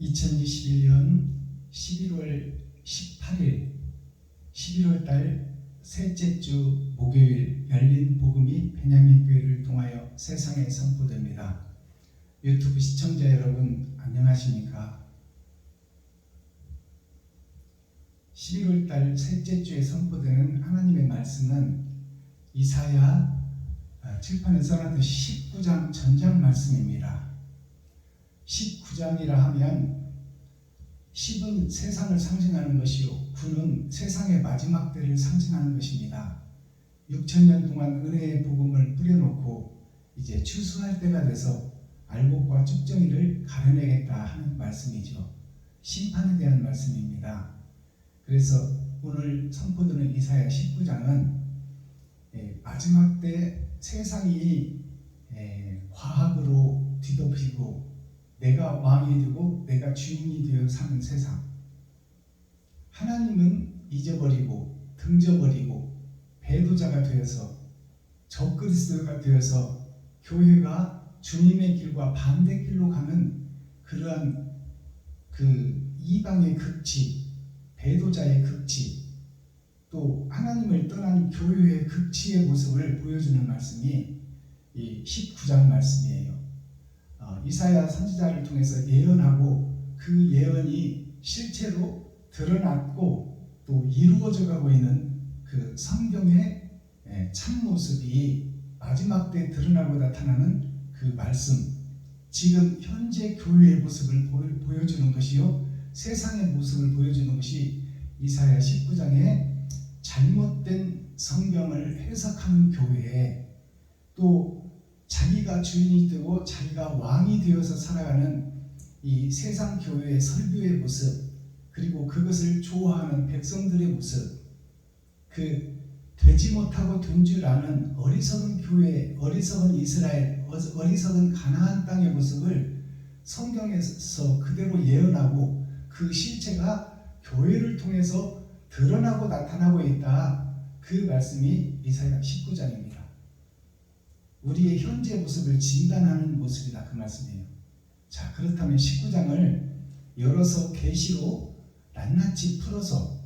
2021년 11월 18일 11월 달 셋째 주 목요일 열린 복음이 벤야민교회를 통하여 세상에 선포됩니다. 유튜브 시청자 여러분 안녕하십니까? 11월 달 셋째 주에 선포되는 하나님의 말씀은 이사야 칠판에 써놨듯이 19장 전장 말씀입니다. 19장이라 하면 10은 세상을 상징하는 것이요 9는 세상의 마지막 때를 상징하는 것입니다. 6,000년 동안 은혜의 복음을 뿌려놓고 이제 추수할 때가 돼서 알곡과 쭉정이를 가려내겠다 하는 말씀이죠. 심판에 대한 말씀입니다. 그래서 오늘 선포되는 이사야 19장은 마지막 때 세상이 과학으로 뒤덮이고 내가 왕이 되고 내가 주인이 되어 사는 세상, 하나님은 잊어버리고 등져버리고 배도자가 되어서 적그리스도가 되어서 교회가 주님의 길과 반대길로 가는 그러한 그 이방의 극치, 배도자의 극치, 또 하나님을 떠난 교회의 극치의 모습을 보여주는 말씀이 이 19장 말씀이에요. 이사야 선지자를 통해서 예언하고 그 예언이 실체로 드러났고 또 이루어져 가고 있는 그 성경의 참모습이 마지막 때 드러나고 나타나는 그 말씀, 지금 현재 교회의 모습을 보여주는 것이요 세상의 모습을 보여주는 것이 이사야 19장의 잘못된 성경을 해석하는 교회에 또 자기가 주인이 되고 자기가 왕이 되어서 살아가는 이 세상 교회의 설교의 모습, 그리고 그것을 좋아하는 백성들의 모습, 그 되지 못하고 된 줄 아는 어리석은 교회, 어리석은 이스라엘, 어리석은 가나안 땅의 모습을 성경에서 그대로 예언하고 그 실체가 교회를 통해서 드러나고 나타나고 있다. 그 말씀이 이사야 19장입니다. 우리의 현재 모습을 진단하는 모습이다. 그 말씀이에요. 자, 그렇다면 19장을 열어서 계시로 낱낱이 풀어서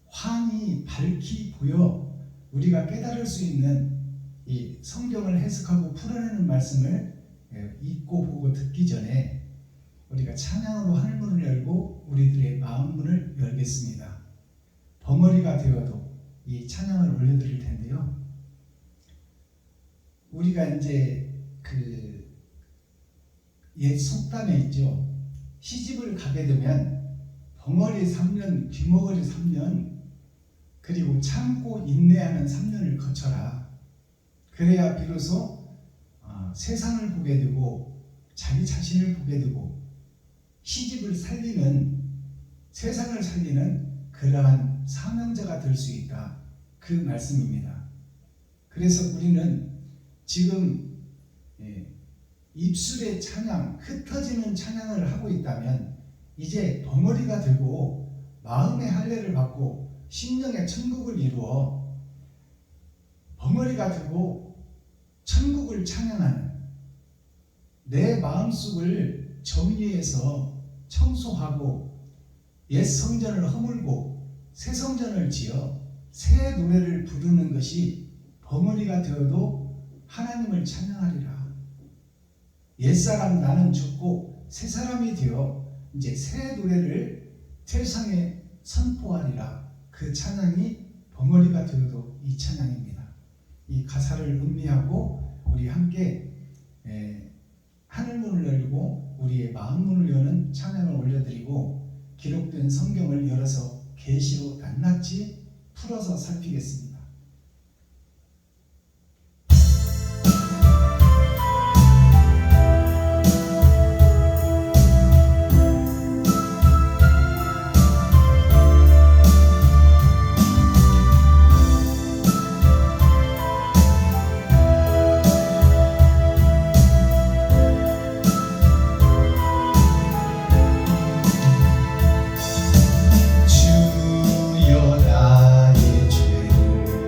환히 밝히 보여 우리가 깨달을 수 있는 이 성경을 해석하고 풀어내는 말씀을 읽고 보고 듣기 전에 우리가 찬양으로 하늘문을 열고 우리들의 마음문을 열겠습니다. 벙어리가 되어도 이 찬양을 올려드릴 텐데요. 우리가 이제 그 옛 속담에 있죠. 시집을 가게 되면 벙어리 3년, 귀머거리 3년, 그리고 참고 인내하는 3년을 거쳐라. 그래야 비로소 세상을 보게 되고 자기 자신을 보게 되고 시집을 살리는, 세상을 살리는 그러한 사명자가 될 수 있다. 그 말씀입니다. 그래서 우리는 지금 입술의 찬양, 흩어지는 찬양을 하고 있다면 이제 벙어리가 되고 마음의 할례를 받고 심령의 천국을 이루어 벙어리가 되고 천국을 찬양하는, 내 마음속을 정리해서 청소하고 옛 성전을 허물고 새 성전을 지어 새 노래를 부르는 것이 벙어리가 되어도 하나님을 찬양하리라. 옛사람 나는 죽고 새 사람이 되어 이제 새 노래를 세상에 선포하리라. 그 찬양이 벙어리가 되어도 이 찬양입니다. 이 가사를 음미하고 우리 함께 하늘문을 열고 우리의 마음문을 여는 찬양을 올려드리고 기록된 성경을 열어서 계시로 낱낱이 풀어서 살피겠습니다. 주여 나의 죄를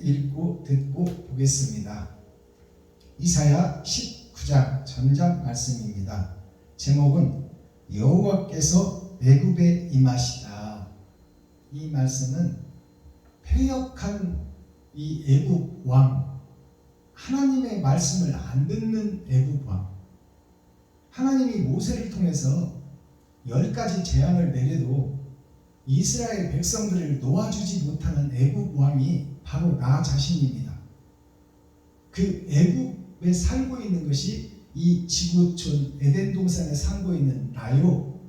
읽고 듣고 보겠습니다. 이사야 19장 전장 말씀입니다. 제목은 여호와께서 애굽에 임하시다. 이 말씀은 패역한 이 애굽 왕, 하나님의 말씀을 안 듣는 애굽 왕, 하나님이 모세를 통해서 10가지 재앙을 내려도 이스라엘 백성들을 놓아주지 못하는 애굽 왕이 바로 나 자신입니다. 그 애굽에 살고 있는 것이 이 지구촌 에덴 동산에 살고 있는 나요.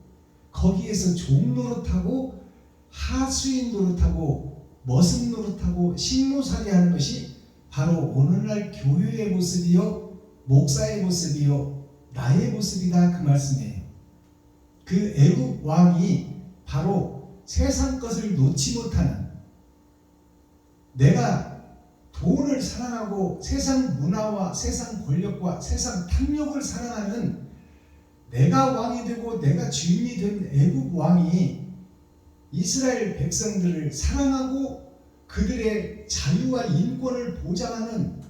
거기에서 종 노릇하고 하수인 노릇하고 머슴 노릇하고 식모살이 하는 것이 바로 오늘날 교회의 모습이요, 목사의 모습이요, 나의 모습이다, 그 말씀이에요. 그 애굽 왕이 바로 세상 것을 놓지 못하는, 내가 돈을 사랑하고 세상 문화와 세상 권력과 세상 탐욕을 사랑하는, 내가 왕이 되고 내가 주인이 된 애굽 왕이 이스라엘 백성들을 사랑하고 그들의 자유와 인권을 보장하는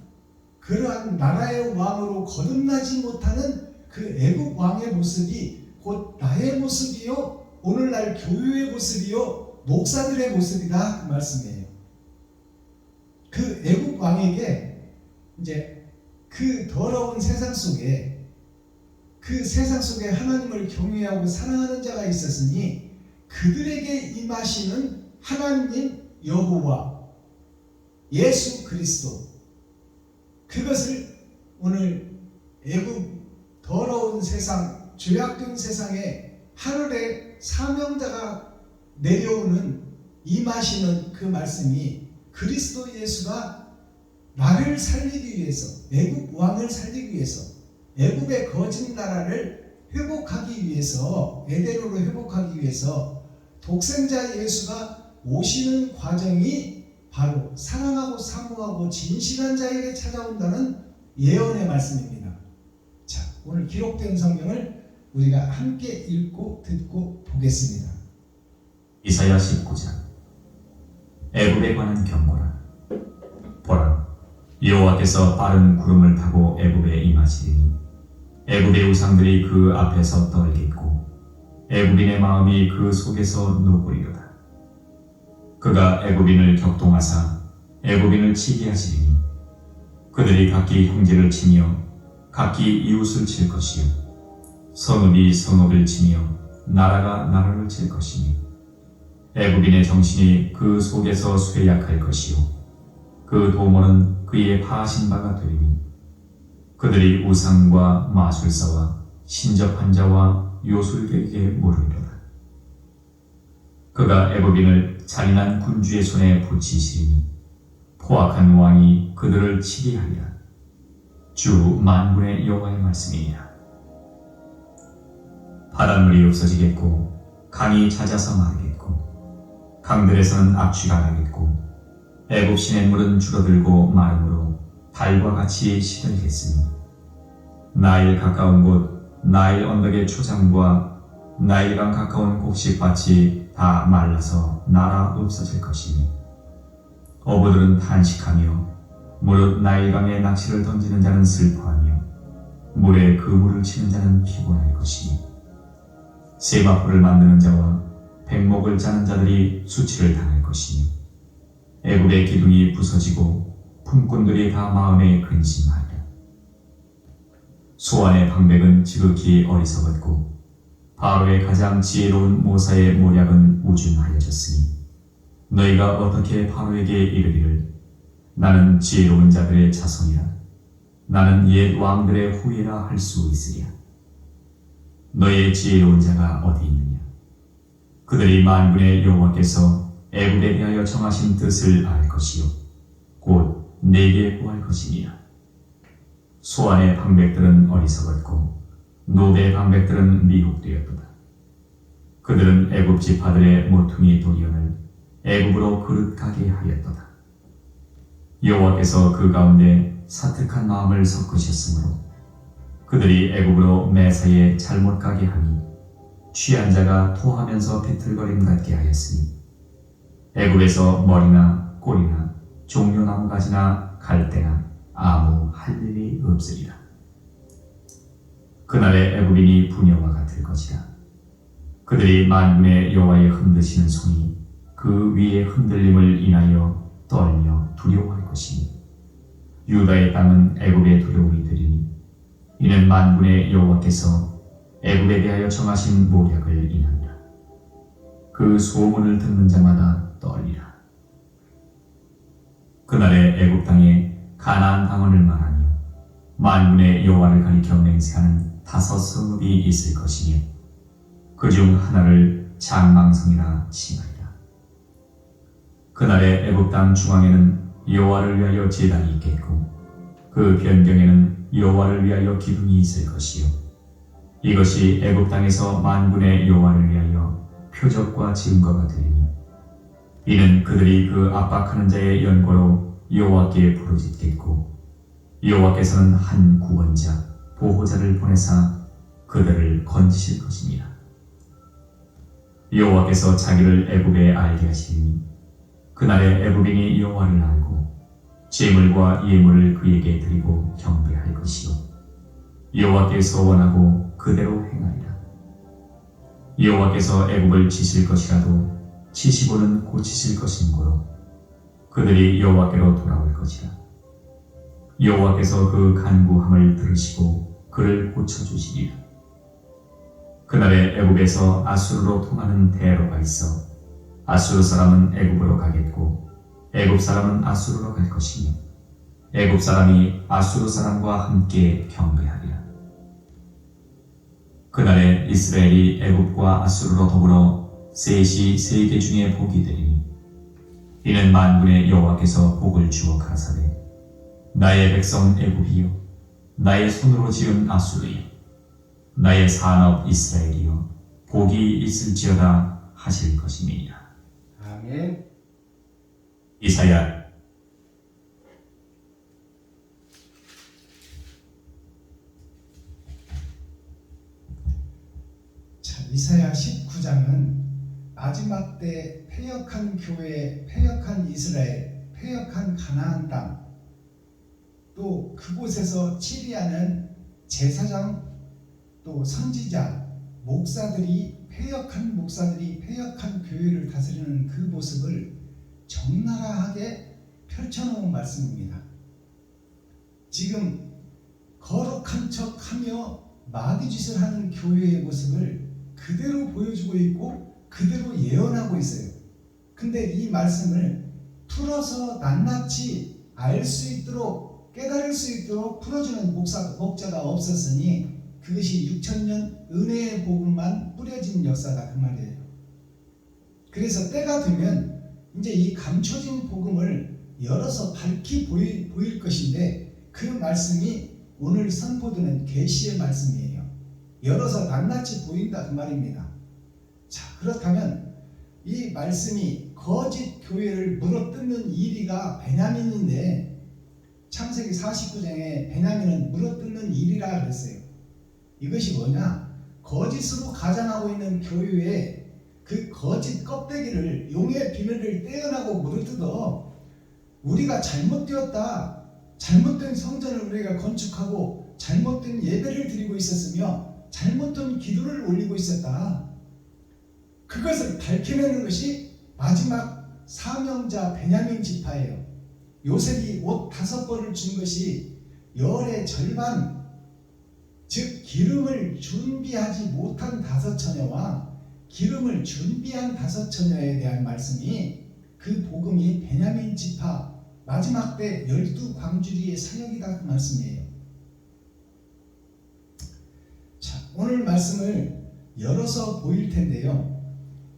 그러한 나라의 왕으로 거듭나지 못하는 그 애굽 왕의 모습이 곧 나의 모습이요, 오늘날 교회의 모습이요, 목사들의 모습이다, 그 말씀이에요. 그 애굽 왕에게 이제 그 더러운 세상 속에, 그 세상 속에 하나님을 경외하고 사랑하는 자가 있었으니 그들에게 임하시는 하나님 여호와 예수 그리스도, 그것을 오늘 애굽 더러운 세상, 죄악된 세상에 하늘의 사명자가 내려오는 임하시는 그 말씀이 그리스도 예수가 나를 살리기 위해서, 애굽 왕을 살리기 위해서, 애굽의 거짓 나라를 회복하기 위해서, 에덴으로 회복하기 위해서 독생자 예수가 오시는 과정이 바로 사랑하고 사모하고 진실한 자에게 찾아온다는 예언의 말씀입니다. 자, 오늘 기록된 성경을 우리가 함께 읽고 듣고 보겠습니다. 이사야 19장. 애굽에 관한 경고라. 보라, 여호와께서 빠른 구름을 타고 애굽에 임하시리니 애굽의 우상들이 그 앞에서 떨겠고 애굽인의 마음이 그 속에서 녹으리로다. 그가 애굽인을 격동하사 애굽인을 치게 하시리니 그들이 각기 형제를 치며 각기 이웃을 칠 것이요, 성읍이 성읍을 치며 나라가 나라를 칠 것이니 애굽인의 정신이 그 속에서 쇠약할 것이요, 그 도모는 그의 파하신 바가 되리니 그들이 우상과 마술사와 신접한 자와 요술객에게 모르리로다. 그가 애굽인을 잔인한 군주의 손에 붙이시리니 포악한 왕이 그들을 치게 하리라. 주 만군의 여호와의 말씀이니라. 바닷물이 없어지겠고 강이 잦아서 마르겠고 강들에서는 악취가 나겠고 애굽 시냇물은 줄어들고 마름으로 달과 같이 시들겠으니 나일 가까운 곳 나일 언덕의 초장과 나일강 가까운 곡식밭이 다 말라서 날아 없어질 것이니 어부들은 탄식하며 무릇 나일강에 낚시를 던지는 자는 슬퍼하며 물에 그물을 치는 자는 피곤할 것이니 세마포를 만드는 자와 백목을 짜는 자들이 수치를 당할 것이니 애굽의 기둥이 부서지고 품꾼들이 다 마음에 근심하리라. 소안의 방백은 지극히 어리석었고 바로의 가장 지혜로운 모사의 모략은 우준하여졌으니 너희가 어떻게 바로에게 이르기를 나는 지혜로운 자들의 자손이라, 나는 옛 왕들의 후예라 할 수 있으랴. 너희의 지혜로운 자가 어디 있느냐? 그들이 만군의 여호와께서 애굽에 대하여 정하신 뜻을 알 것이요 곧 내게 구할 것이니라. 소안의 방백들은 어리석었고 노베의 방백들은 미혹되었도다. 그들은 애굽 지파들의 모퉁이 도리언을 애굽으로 그릇 가게 하였도다. 여호와께서 그 가운데 사특한 마음을 섞으셨으므로 그들이 애굽으로 매사에 잘못 가게 하니 취한 자가 토하면서 비틀거림 같게 하였으니 애굽에서 머리나 꼬리나 종려나무 가지나 갈대나 아무 할 일이 없으리라. 그날의 애굽인이 부녀와 같을 것이다. 그들이 만군의 여호와의 흔드시는 손이 그 위의 흔들림을 인하여 떨며 두려워할 것이니 유다의 땅은 애굽의 두려움이 되리니 이는 만군의 여호와께서 애굽에 대하여 정하신 모략을 인하니라. 그 소문을 듣는 자마다 떨리라. 그날의 애굽 땅에 가나안 방언을 말하며 만군의 여호와를 가리켜 맹세하는 5 성읍이 있을 것이며 그중 하나를 장망성이라 칭하리라. 그날의 애굽 땅 중앙에는 여호와를 위하여 제단이 있겠고 그 변경에는 여호와를 위하여 기둥이 있을 것이요 이것이 애굽 땅에서 만군의 여호와를 위하여 표적과 증거가 되리니 이는 그들이 그 압박하는 자의 연고로 여호와께 부르짖겠고 여호와께서는 한 구원자 보호자를 보내사 그들을 건지실 것이니라. 여호와께서 자기를 애굽에 알게 하시니 그날의 애굽인이 여호와를 알고 제물과 예물을 그에게 드리고 경배할 것이요 여호와께서 원하고 그대로 행하리라. 여호와께서 애굽을 치실 것이라도 치시고는 고치실 것이므로 그들이 여호와께로 돌아올 것이라. 여호와께서 그 간구함을 들으시고 그를 고쳐주시리라. 그날에 애굽에서 아수르로 통하는 대로가 있어 아수르 사람은 애굽으로 가겠고 애굽 사람은 아수르로 갈 것이며 애굽 사람이 아수르 사람과 함께 경배하리라. 그날에 이스라엘이 애굽과 아수르로 더불어 셋이 세계 중에 복이 되리니 이는 만군의 여호와께서 복을 주어 가라사대 나의 백성 애굽이요 나의 손으로 지은 아수르요 나의 산업 이스라엘이요 복이 있을지어다 하실 것임이니라. 아멘. 이사야 이사야 19장은 마지막 때 패역한 교회, 패역한 이스라엘, 패역한 가나안 땅, 또 그곳에서 치리하는 제사장, 또 선지자, 목사들이 패역한 교회를 다스리는 그 모습을 적나라하게 펼쳐놓은 말씀입니다. 지금 거룩한 척하며 마귀짓을 하는 교회의 모습을 그대로 보여주고 있고 그대로 예언하고 있어요. 근데 이 말씀을 풀어서 낱낱이 알 수 있도록 깨달을 수 있도록 풀어주는 목자가 없었으니 그것이 6,000년 은혜의 복음만 뿌려진 역사다 그 말이에요. 그래서 때가 되면 이제 이 감춰진 복음을 열어서 밝히 보일 것인데 그 말씀이 오늘 선포되는 계시의 말씀이에요. 열어서 낱낱이 보인다 그 말입니다. 자, 그렇다면 이 말씀이 거짓 교회를 물어뜯는 이리가 베냐민인데 창세기 49장에 베냐민은 물어뜯는 이리라 그랬어요. 이것이 뭐냐? 거짓으로 가장하고 있는 교회에 그 거짓 껍데기를 용의 비늘을 떼어나고 물어뜯어 우리가 잘못되었다. 잘못된 성전을 우리가 건축하고 잘못된 예배를 드리고 있었으며 잘못된 기도를 올리고 있었다. 그것을 밝혀내는 것이 마지막 사명자 베냐민 지파예요. 요셉이 옷 5벌을 준 것이 열의 절반, 즉 기름을 준비하지 못한 5처녀와 기름을 준비한 5처녀에 대한 말씀이 그 복음이 베냐민 지파 마지막 때 12광주리의 사역이다 그 말씀이에요. 자, 오늘 말씀을 열어서 보일 텐데요.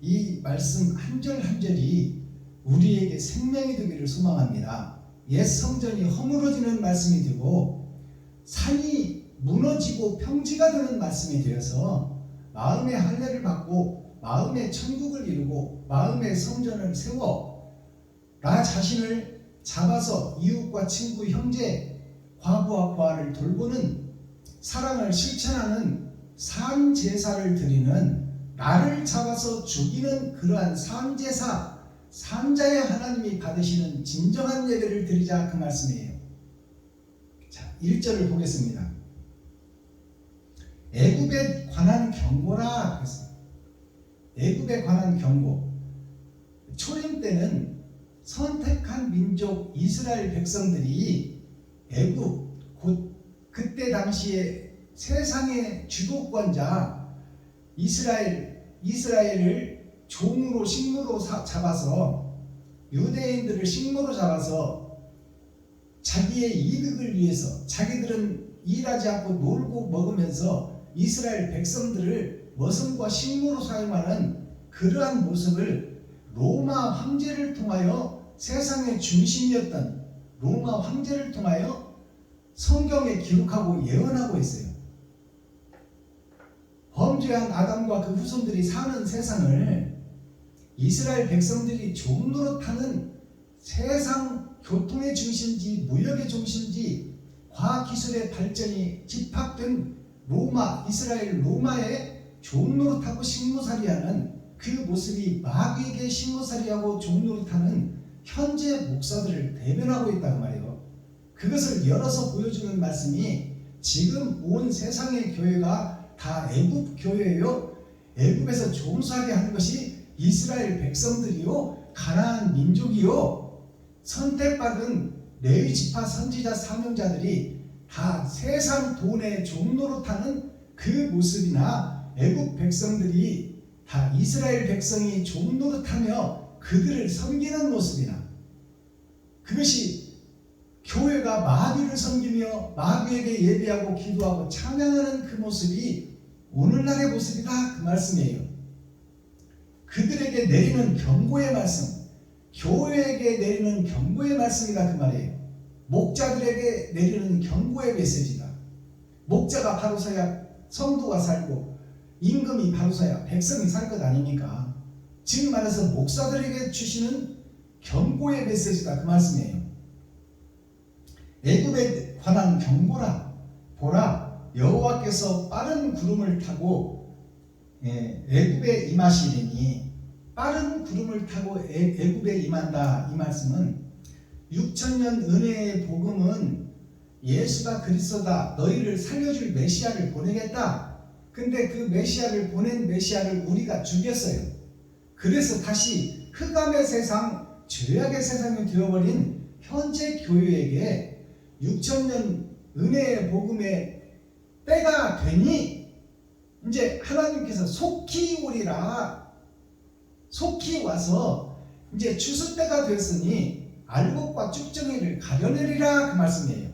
이 말씀 한 절 한 절이 우리에게 생명이 되기를 소망합니다. 옛 성전이 허물어지는 말씀이 되고 산이 무너지고 평지가 되는 말씀이 되어서 마음의 할례를 받고 마음의 천국을 이루고 마음의 성전을 세워 나 자신을 잡아서 이웃과 친구, 형제, 과부와 고아를 돌보는 사랑을 실천하는 산제사를 드리는 나를 잡아서 죽이는 그러한 산제사, 산자의 하나님이 받으시는 진정한 예배를 드리자 그 말씀이에요. 자, 1절을 보겠습니다. 애굽에 관한 경고라 그랬어요. 애굽에 관한 경고. 초림 때는 선택한 민족 이스라엘 백성들이 애굽 곧 그때 당시에 세상의 주도권자 이스라엘을 종으로 식무로 잡아서 유대인들을 식무로 잡아서 자기의 이득을 위해서 자기들은 일하지 않고 놀고 먹으면서 이스라엘 백성들을 머슴과 식무로 사용하는 그러한 모습을 로마 황제를 통하여 세상의 중심이었던 로마 황제를 통하여 성경에 기록하고 예언하고 있어요. 범죄한 아담과 그 후손들이 사는 세상을 이스라엘 백성들이 종 노릇하는 세상 교통의 중심지, 무역의 중심지, 과학기술의 발전이 집합된 이스라엘 로마의 종 노릇하고 식무살이하는 그 모습이 마귀에게 식무살이하고 종 노릇하는 현재 목사들을 대변하고 있다고 말이에요. 그것을 열어서 보여주는 말씀이 지금 온 세상의 교회가 다 애굽 교회예요. 애굽에서 종살이 하는 것이 이스라엘 백성들이요, 가나안 민족이요, 선택받은 레위 지파 선지자 사명자들이 다 세상 돈의 종노릇하는 그 모습이나 애굽 백성들이 다 이스라엘 백성이 종노릇하며 그들을 섬기는 모습이나 그것이 교회가 마귀를 섬기며 마귀에게 예배하고 기도하고 찬양하는 그 모습이 오늘날의 모습이다 그 말씀이에요. 그들에게 내리는 경고의 말씀, 교회에게 내리는 경고의 말씀이다 그 말이에요. 목자들에게 내리는 경고의 메시지다. 목자가 바로 서야 성도가 살고 임금이 바로 서야 백성이 살 것 아닙니까? 지금 말해서 목사들에게 주시는 경고의 메시지다 그 말씀이에요. 애굽에 관한 경고라. 보라, 여호와께서 빠른 구름을 타고 애굽에 임하시리니, 빠른 구름을 타고 애굽에 임한다. 이 말씀은 6,000년 은혜의 복음은 예수가 그리스도다, 너희를 살려줄 메시아를 보내겠다. 근데 그 메시아를 보낸 메시아를 우리가 죽였어요. 그래서 다시 흑암의 세상, 죄악의 세상이 되어버린 현재 교회에게 6,000년 은혜의 복음의 때가 되니 이제 하나님께서 속히 오리라, 속히 와서 이제 추수 때가 됐으니 알곡과 쭉정이를 가려내리라 그 말씀이에요.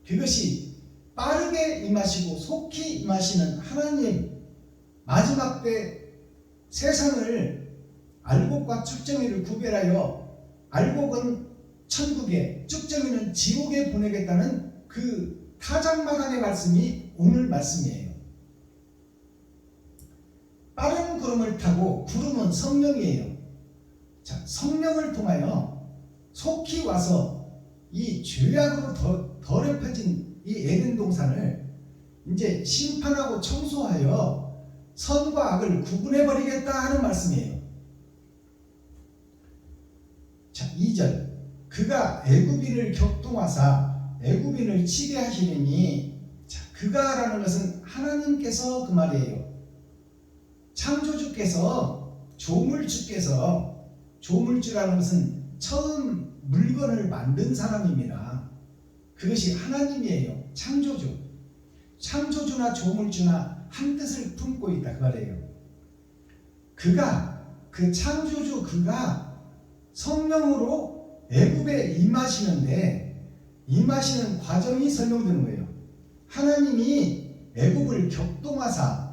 그것이 빠르게 임하시고 속히 임하시는 하나님, 마지막 때 세상을 알곡과 쭉정이를 구별하여 알곡은 천국에, 쭉정이는 지옥에 보내겠다는 그 타작마당의 말씀이 오늘 말씀이에요. 빠른 구름을 타고, 구름은 성령이에요. 자, 성령을 통하여 속히 와서 이 죄악으로 더럽혀진 이 에덴 동산을 이제 심판하고 청소하여 선과 악을 구분해버리겠다 하는 말씀이에요. 자, 2절. 그가 애굽인을 격동하사 애굽인을 치게 하시리니, 자, 그가라는 것은 하나님께서 그 말이에요. 창조주께서, 조물주라는 것은 처음 물건을 만든 사람입니다. 그것이 하나님이에요. 창조주나 조물주나 한 뜻을 품고 있다 그 말이에요. 그가, 그 창조주 그가 성령으로 애굽에 임하시는데, 임하시는 과정이 설명되는 거예요. 하나님이 애굽을 격동하사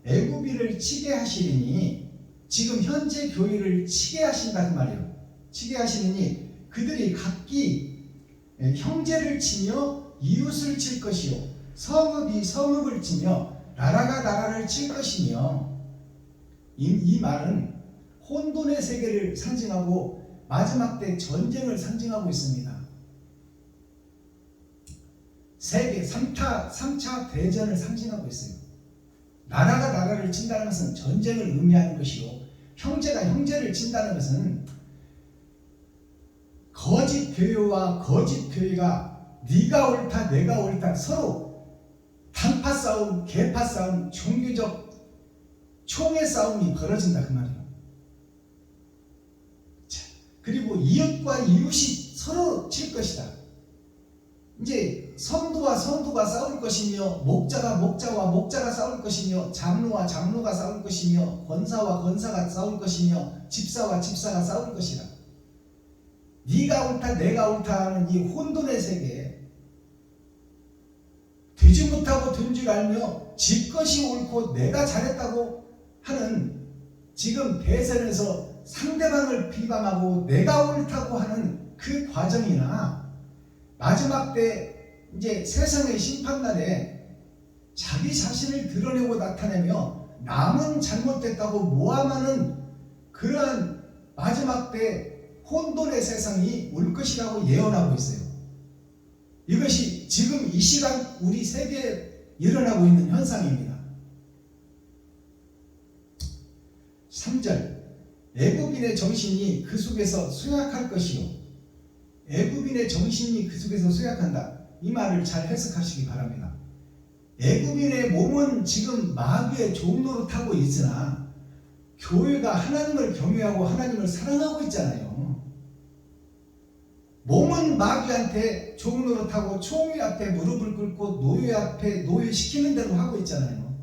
애굽인을 치게 하시리니, 지금 현재 교회를 치게 하신다 그 말이에요. 치게 하시리니 그들이 각기 형제를 치며 이웃을 칠 것이요, 성읍이 성읍을 치며 나라가 나라를 칠 것이며, 이 말은 혼돈의 세계를 상징하고 마지막 때 전쟁을 상징하고 있습니다. 세계 3차 대전을 상징하고 있어요. 나라가 나라를 친다는 것은 전쟁을 의미하는 것이요, 형제가 형제를 친다는 것은 거짓 교회와 거짓 교회가 네가 옳다 내가 옳다 서로 단파 싸움, 개파 싸움, 종교적 총의 싸움이 벌어진다 그 말이에요. 자, 그리고 이웃과 이웃이 서로 칠 것이다. 이제 성도와 성도가 싸울 것이며 목자가 목자와 목자가 싸울 것이며 장로와 장로가 싸울 것이며 권사와 권사가 싸울 것이며 집사와 집사가 싸울 것이라. 네가 옳다 내가 옳다 하는 이 혼돈의 세계에 되지 못하고 된 줄 알며 지 것이 옳고 내가 잘했다고 하는 지금 대선에서 상대방을 비방하고 내가 옳다고 하는 그 과정이나 마지막 때 이제 세상의 심판날에 자기 자신을 드러내고 나타내며 남은 잘못됐다고 모함하는 그러한 마지막 때 혼돈의 세상이 올 것이라고 예언하고 있어요. 이것이 지금 이 시간 우리 세계에 일어나고 있는 현상입니다. 3절 애굽인의 정신이 그 속에서 쇠약할 것이요. 애굽인의 정신이 그 속에서 쇠약한다. 이 말을 잘 해석하시기 바랍니다. 애굽인의 몸은 지금 마귀의 종로를 타고 있으나 교회가 하나님을 경외하고 하나님을 사랑하고 있잖아요. 몸은 마귀한테 종로를 타고 총회 앞에 무릎을 꿇고 노예 앞에 노예시키는 대로 하고 있잖아요.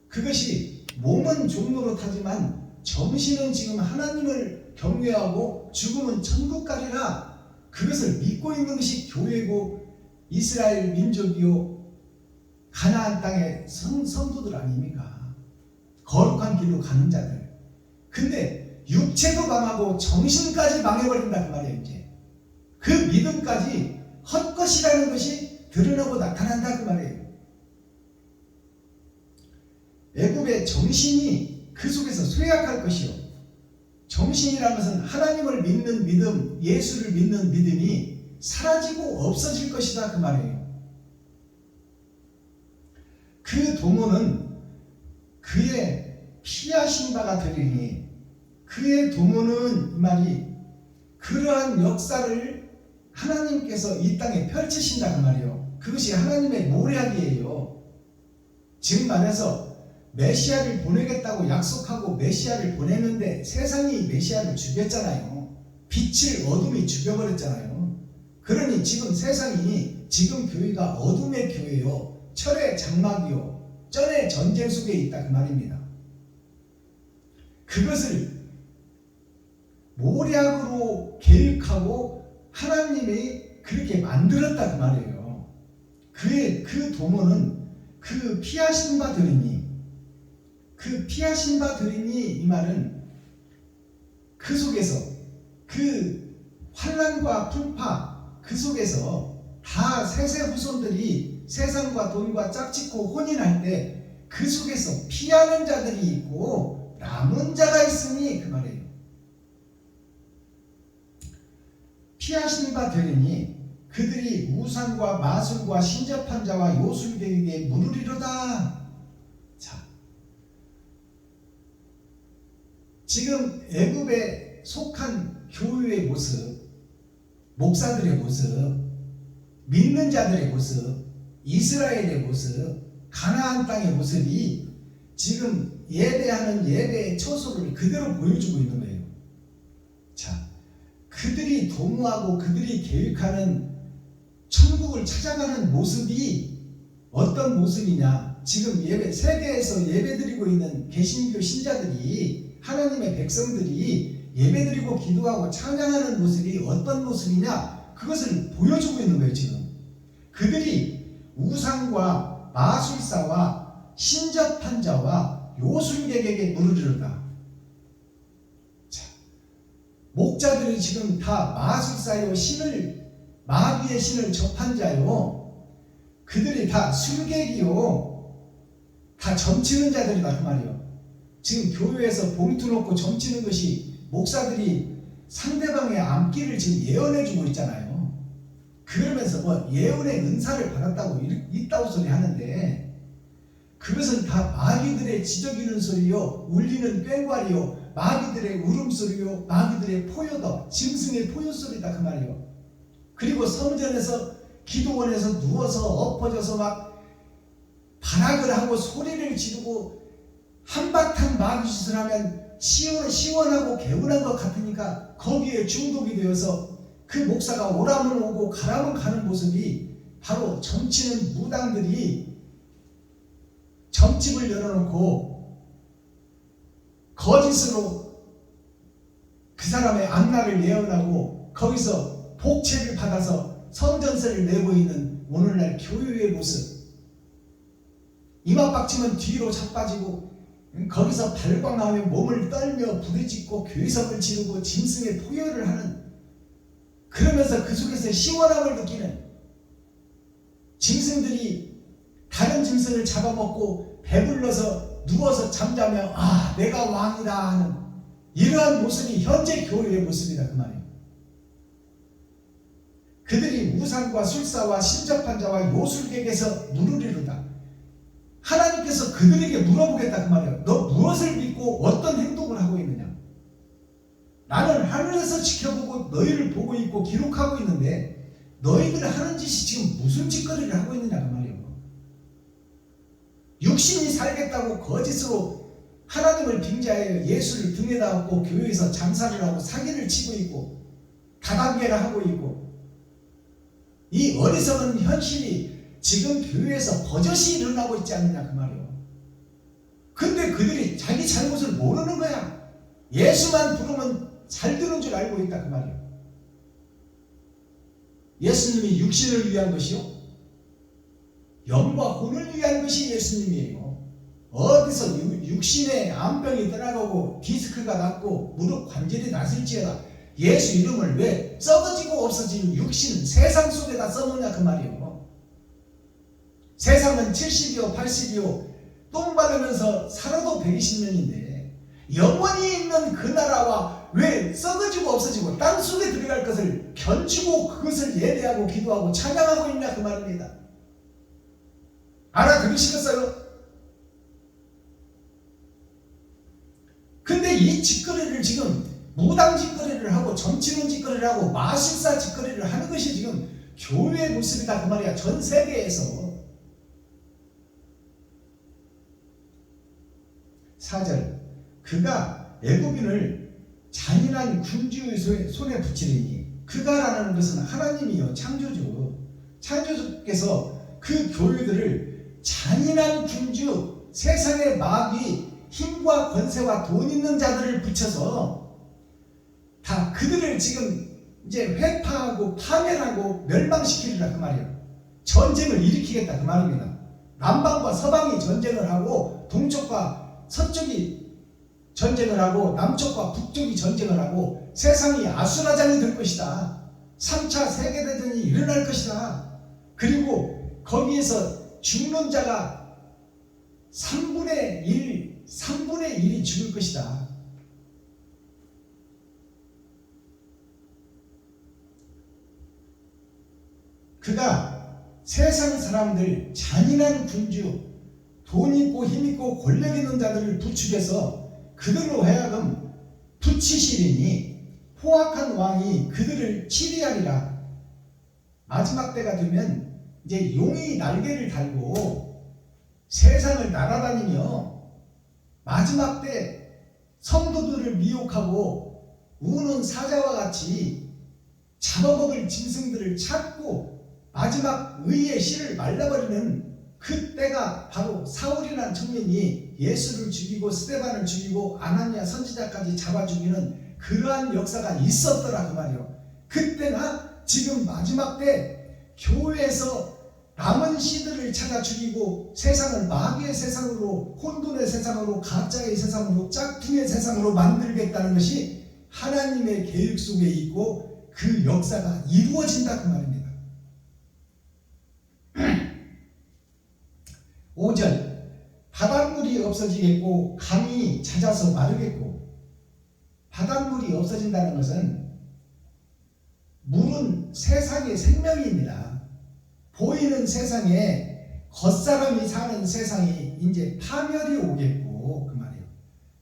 그것이 몸은 종로를 타지만 정신은 지금 하나님을 경외하고 죽음은 천국 가리라. 그것을 믿고 있는 것이 교회고 이스라엘 민족이요 가나안 땅의 성도들 아닙니까? 거룩한 길로 가는 자들. 근데 육체도 망하고 정신까지 망해버린다 그 말이에요. 이제 그 믿음까지 헛것이라는 것이 드러나고 나타난다 그 말이에요. 애굽의 정신이 그 속에서 쇠약할 것이요. 정신이라는 것은 하나님을 믿는 믿음, 예수를 믿는 믿음이 사라지고 없어질 것이다 그 말이에요. 그 도모는 그의 피하신 바가 되리니 그의 도모는 이 말이 그러한 역사를 하나님께서 이 땅에 펼치신다 그 말이에요. 그것이 하나님의 모략이에요. 지금 말해서 메시아를 보내겠다고 약속하고 메시아를 보냈는데 세상이 메시아를 죽였잖아요. 빛을 어둠이 죽여버렸잖아요. 그러니 지금 세상이 지금 교회가 어둠의 교회요, 철의 장막이요, 쩐의 전쟁 속에 있다 그 말입니다. 그것을 모략으로 계획하고 하나님이 그렇게 만들었다 그 말이에요. 그 도모는 그 피하신 바 되리니, 그 피하신 바 되리니 이 말은 그 속에서 그 환난과 풍파 그 속에서 다 세세 후손들이 세상과 돈과 짝짓고 혼인할 때 그 속에서 피하는 자들이 있고 남은 자가 있으니 그 말이에요. 피하신 바 되리니 그들이 우상과 마술과 신접한 자와 요술객에게 물으리로다. 자, 지금 애굽에 속한 교회의 모습, 목사들의 모습, 믿는 자들의 모습, 이스라엘의 모습, 가나안 땅의 모습이 지금 예배하는 예배의 처소를 그대로 보여주고 있는 거예요. 자, 그들이 도모하고 그들이 계획하는 천국을 찾아가는 모습이 어떤 모습이냐? 지금 세계에서 예배드리고 있는 개신교 신자들이, 하나님의 백성들이 예배드리고 기도하고 찬양하는 모습이 어떤 모습이냐? 그것을 보여주고 있는 거예요. 지금 그들이 우상과 마술사와 신접한 자와 요술객에게 물으리로다. 목자들이 지금 다 마술사요, 마귀의 신을 접한 자요, 그들이 다 술객이요, 다 점치는 자들이다 그 말이요. 지금 교회에서 봉투 놓고 점치는 것이 목사들이 상대방의 암기를 지금 예언해주고 있잖아요. 그러면서 뭐 예언의 은사를 받았다고 이따오 소리 하는데 그것은 다 마귀들의 지저귀는 소리요, 울리는 꽹과리요, 마귀들의 울음소리요 마귀들의 포효다, 짐승의 포효소리다 그 말이에요. 그리고 성전에서 기도원에서 누워서 엎어져서 막 발악을 하고 소리를 지르고 한바탕 마귀짓을 하면 시원하고 개운한 것 같으니까 거기에 중독이 되어서 그 목사가 오라면 오고 가라면 가는 모습이 바로 점치는 무당들이 점집을 열어놓고 거짓으로 그 사람의 악락을 예언하고 거기서 복채를 받아서 성전세를 내고 있는 오늘날 교회의 모습. 이마박치면 뒤로 자빠지고 거기서 발광하며 몸을 떨며 부르짖고 괴성을 지르고 짐승의 포효를 하는, 그러면서 그 속에서 시원함을 느끼는 짐승들이 다른 짐승을 잡아먹고 배불러서 누워서 잠자며 아 내가 왕이다 하는 이러한 모습이 현재 교회의 모습이다 그 말이에요. 그들이 우상과 술사와 신접한 자와 요술객에서 누르리로다. 하나님께서 그들에게 물어보겠다 그 말이에요. 너 무엇을 믿고 어떤 행동을 하고 있느냐. 나는 하늘에서 지켜보고 너희를 보고 있고 기록하고 있는데 너희들 하는 짓이 지금 무슨 짓거리를 하고 있느냐 그 말이에요. 육신이 살겠다고 거짓으로 하나님을 빙자하여 예수를 등에다 업고 교회에서 장사를 하고 사기를 치고 있고 다단계를 하고 있고, 이 어리석은 현실이 지금 교회에서 버젓이 일어나고 있지 않느냐 그 말이에요. 근데 그들이 자기 잘못을 모르는 거야. 예수만 부르면 잘 되는 줄 알고 있다 그 말이에요. 예수님이 육신을 위한 것이요 영과 혼을 위한 것이 예수님이에요. 어디서 육신의 암병이 떠나가고 디스크가 낫고 무릎 관절이 나설지어다. 예수 이름을 왜 썩어지고 없어진 육신 세상 속에다 써놓냐 그 말이에요. 세상은 70이요 80이요 똥 바르면서 살아도 120년인데 영원히 있는 그 나라와 왜 썩어지고 없어지고 땅속에 들어갈 것을 견주고 그것을 예배하고 기도하고 찬양하고 있냐 그 말입니다. 알아들으시겠어요? 근데 이 짓거리를 지금 무당 짓거리를 하고 점치는 짓거리를 하고 마술사 짓거리를 하는 것이 지금 교회의 모습이다 그 말이야. 전 세계에서. 4절 그가 애굽인을 잔인한 군주의 손에 붙이리니, 그가라는 것은 하나님이요 창조주, 창조주께서 그 교회들을 잔인한 군주, 세상의 마귀, 힘과 권세와 돈 있는 자들을 붙여서 다 그들을 지금 이제 회파하고 파멸하고 멸망시키리라 그 말이에요. 전쟁을 일으키겠다 그 말입니다. 남방과 서방이 전쟁을 하고 동쪽과 서쪽이 전쟁을 하고 남쪽과 북쪽이 전쟁을 하고 세상이 아수라장이 될 것이다. 3차 세계대전이 일어날 것이다. 그리고 거기에서 죽는 자가 3분의 1이 죽을 것이다. 그가 세상 사람들, 잔인한 군주, 돈 있고 힘 있고 권력 있는 자들을 부추겨서 그들로 하여금 붙이시리니 포악한 왕이 그들을 치리하리라. 마지막 때가 되면 이제 용이 날개를 달고 세상을 날아다니며 마지막 때 성도들을 미혹하고 우는 사자와 같이 잡아먹을 짐승들을 찾고 마지막 의의 씨를 말라버리는 그 때가 바로 사울이라는 청년이 예수를 죽이고 스데반을 죽이고 아나니아 선지자까지 잡아 죽이는 그러한 역사가 있었더라 그 말이요. 그때나 지금 마지막 때 교회에서 남은 씨들을 찾아 죽이고 세상을 마귀의 세상으로, 혼돈의 세상으로, 가짜의 세상으로, 짝퉁의 세상으로 만들겠다는 것이 하나님의 계획 속에 있고 그 역사가 이루어진다 그 말입니다. 5절 바닷물이 없어지겠고 강이 잦아서 마르겠고, 바닷물이 없어진다는 것은 물은 세상의 생명입니다. 보이는 세상에 겉사람이 사는 세상이 이제 파멸이 오겠고 그 말이에요.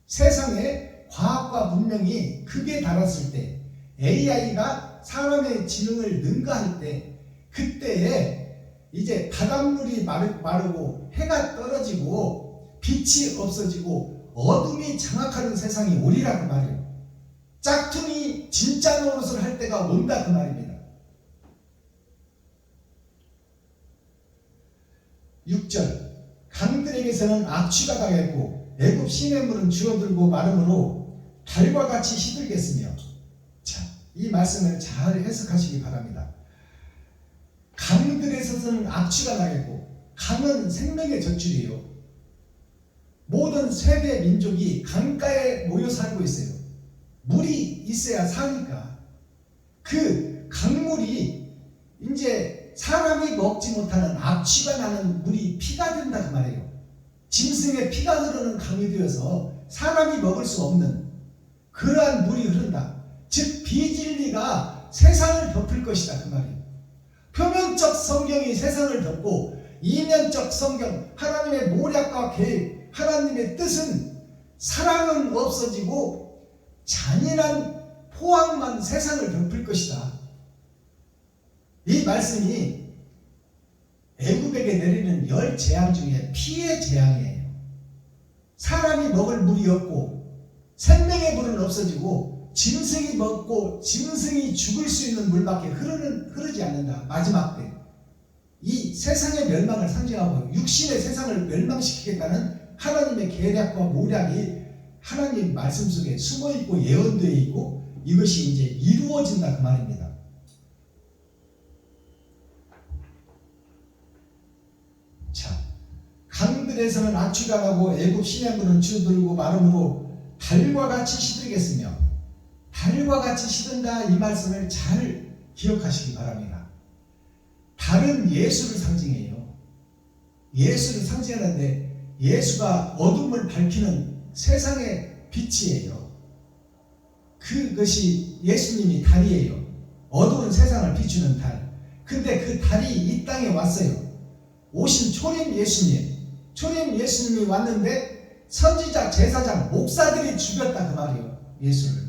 세상에 과학과 문명이 극에 달했을 때, AI가 사람의 지능을 능가할 때, 그때에 이제 바닷물이 마르고 해가 떨어지고 빛이 없어지고 어둠이 장악하는 세상이 오리라 그 말이에요. 짝퉁이 진짜 노릇을 할 때가 온다 그 말입니다. 6절, 강들에게서는 악취가 당했고 애굽 시냇물은 줄어들고 마름으로 달과 같이 시들겠으며. 자, 이 말씀을 잘 해석하시기 바랍니다. 강들에서는 악취가 나겠고, 강은 생명의 젖줄이에요. 모든 세계 민족이 강가에 모여 살고 있어요. 물이 있어야 사니까. 그 강물이 이제 사람이 먹지 못하는 악취가 나는 물이 피가 된다 그 말이에요. 짐승의 피가 흐르는 강이 되어서 사람이 먹을 수 없는 그러한 물이 흐른다. 즉 비진리가 세상을 덮을 것이다 그 말이에요. 표면적 성경이 세상을 덮고 이면적 성경, 하나님의 모략과 계획, 하나님의 뜻은, 사랑은 없어지고 잔인한 포악만 세상을 덮을 것이다. 이 말씀이 애굽에게 내리는 10재앙 중에 피의 재앙이에요. 사람이 먹을 물이 없고 생명의 물은 없어지고 짐승이 먹고 짐승이 죽을 수 있는 물밖에 흐르지 않는다. 마지막 때 이 세상의 멸망을 상징하고 육신의 세상을 멸망시키겠다는 하나님의 계략과 모략이 하나님 말씀 속에 숨어있고 예언되어 있고 이것이 이제 이루어진다 그 말입니다. 자, 강들에서는 악취가 나고 애굽 시냇물은 줄어들고 마름으로 달과 같이 시들겠으며. 달과 같이 시든다, 이 말씀을 잘 기억하시기 바랍니다. 달은 예수를 상징해요. 예수를 상징하는데 예수가 어둠을 밝히는 세상의 빛이에요. 그것이 예수님이 달이에요. 어두운 세상을 비추는 달. 근데 그 달이 이 땅에 왔어요. 오신 초림 예수님이 왔는데 선지자, 제사장, 목사들이 죽였다 그 말이에요. 예수를.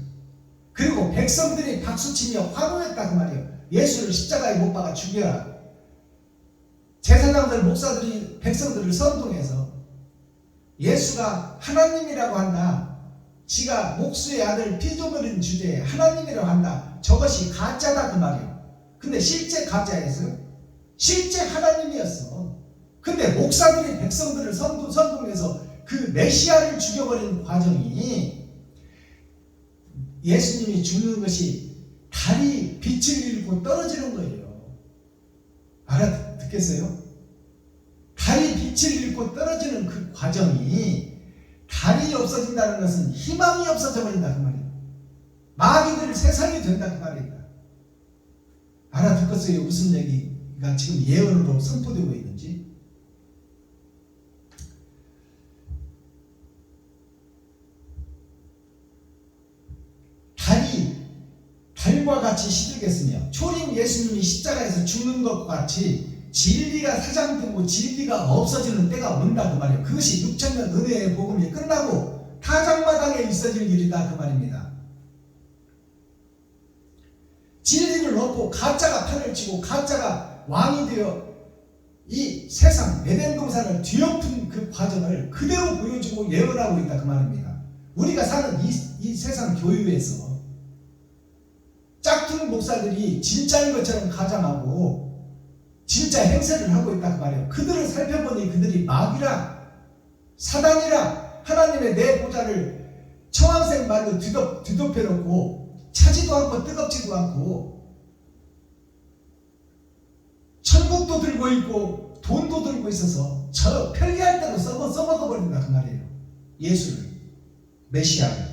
그리고 백성들이 박수치며 환호했다 그 말이에요. 예수를 십자가에 못 박아 죽여라. 제사장들, 목사들이 백성들을 선동해서 예수가 하나님이라고 한다. 지가 목수의 아들 피조 흘린 주제에 하나님이라고 한다. 저것이 가짜다 그 말이에요. 근데 실제 가짜였어요? 실제 하나님이었어. 근데 목사들이 백성들을 선동해서 그 메시아를 죽여버리는 과정이, 예수님이 죽는 것이 달이 빛을 잃고 떨어지는 거예요. 알아듣겠어요? 달이 빛을 잃고 떨어지는 그 과정이, 달이 없어진다는 것은 희망이 없어져 버린다 그 말이에요. 마귀들 세상이 된다 그 말이에요. 알아듣겠어요? 무슨 얘기가 지금 예언으로 선포되고 있는지. 달과 같이 시들겠으며, 초림 예수님이 십자가에서 죽는 것과 같이 진리가 사장되고 진리가 없어지는 때가 온다 그 말이에요. 그것이 6천년 은혜의 복음이 끝나고 타작마당에 있어질 일이다 그 말입니다. 진리를 얻고 가짜가 판을 치고 가짜가 왕이 되어 이 세상 에덴 동산을 뒤엎은 그 과정을 그대로 보여주고 예언하고 있다 그 말입니다. 우리가 사는 이 세상 교회에서 짝퉁 목사들이 진짜인 것처럼 가장하고 진짜 행세를 하고 있다 그 말이에요. 그들을 살펴보니 그들이 마귀라, 사단이라, 하나님의 내 보좌를 청황색 말로 뒤덮여놓고 차지도 않고 뜨겁지도 않고 천국도 들고 있고 돈도 들고 있어서 저 편리할 대로 써먹어버린다 그 말이에요. 예수를, 메시아를.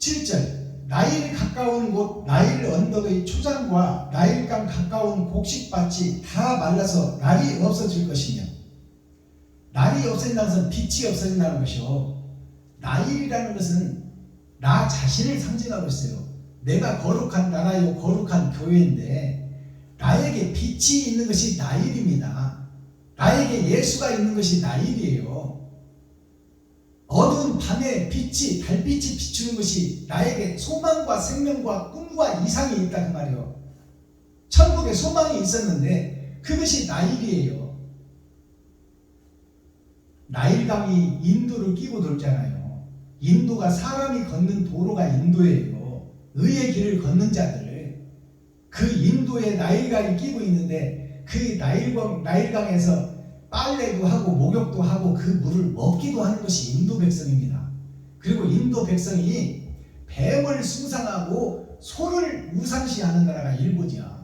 7절, 나일 가까운 곳 나일 언덕의 초장과 나일강 가까운 곡식밭이 다 말라서 날이 없어질 것이며. 날이 없어진다는 것은 빛이 없어진다는 것이요, 나일이라는 것은 나 자신을 상징하고 있어요. 내가 거룩한 나라요 거룩한 교회인데 나에게 빛이 있는 것이 나일입니다. 나에게 예수가 있는 것이 나일이에요. 어두운 밤에 빛이, 달빛이 비추는 것이 나에게 소망과 생명과 꿈과 이상이 있다 그 말이에요. 천국에 소망이 있었는데 그것이 나일이에요. 나일강이 인도를 끼고 돌잖아요. 인도가 사람이 걷는 도로가 인도예요. 의의 길을 걷는 자들, 그 인도에 나일강이 끼고 있는데 그 나일강에서 빨래도 하고 목욕도 하고 그 물을 먹기도 하는 것이 인도 백성입니다. 그리고 인도 백성이 뱀을 숭상하고 소를 우상시하는 나라가 일본이야.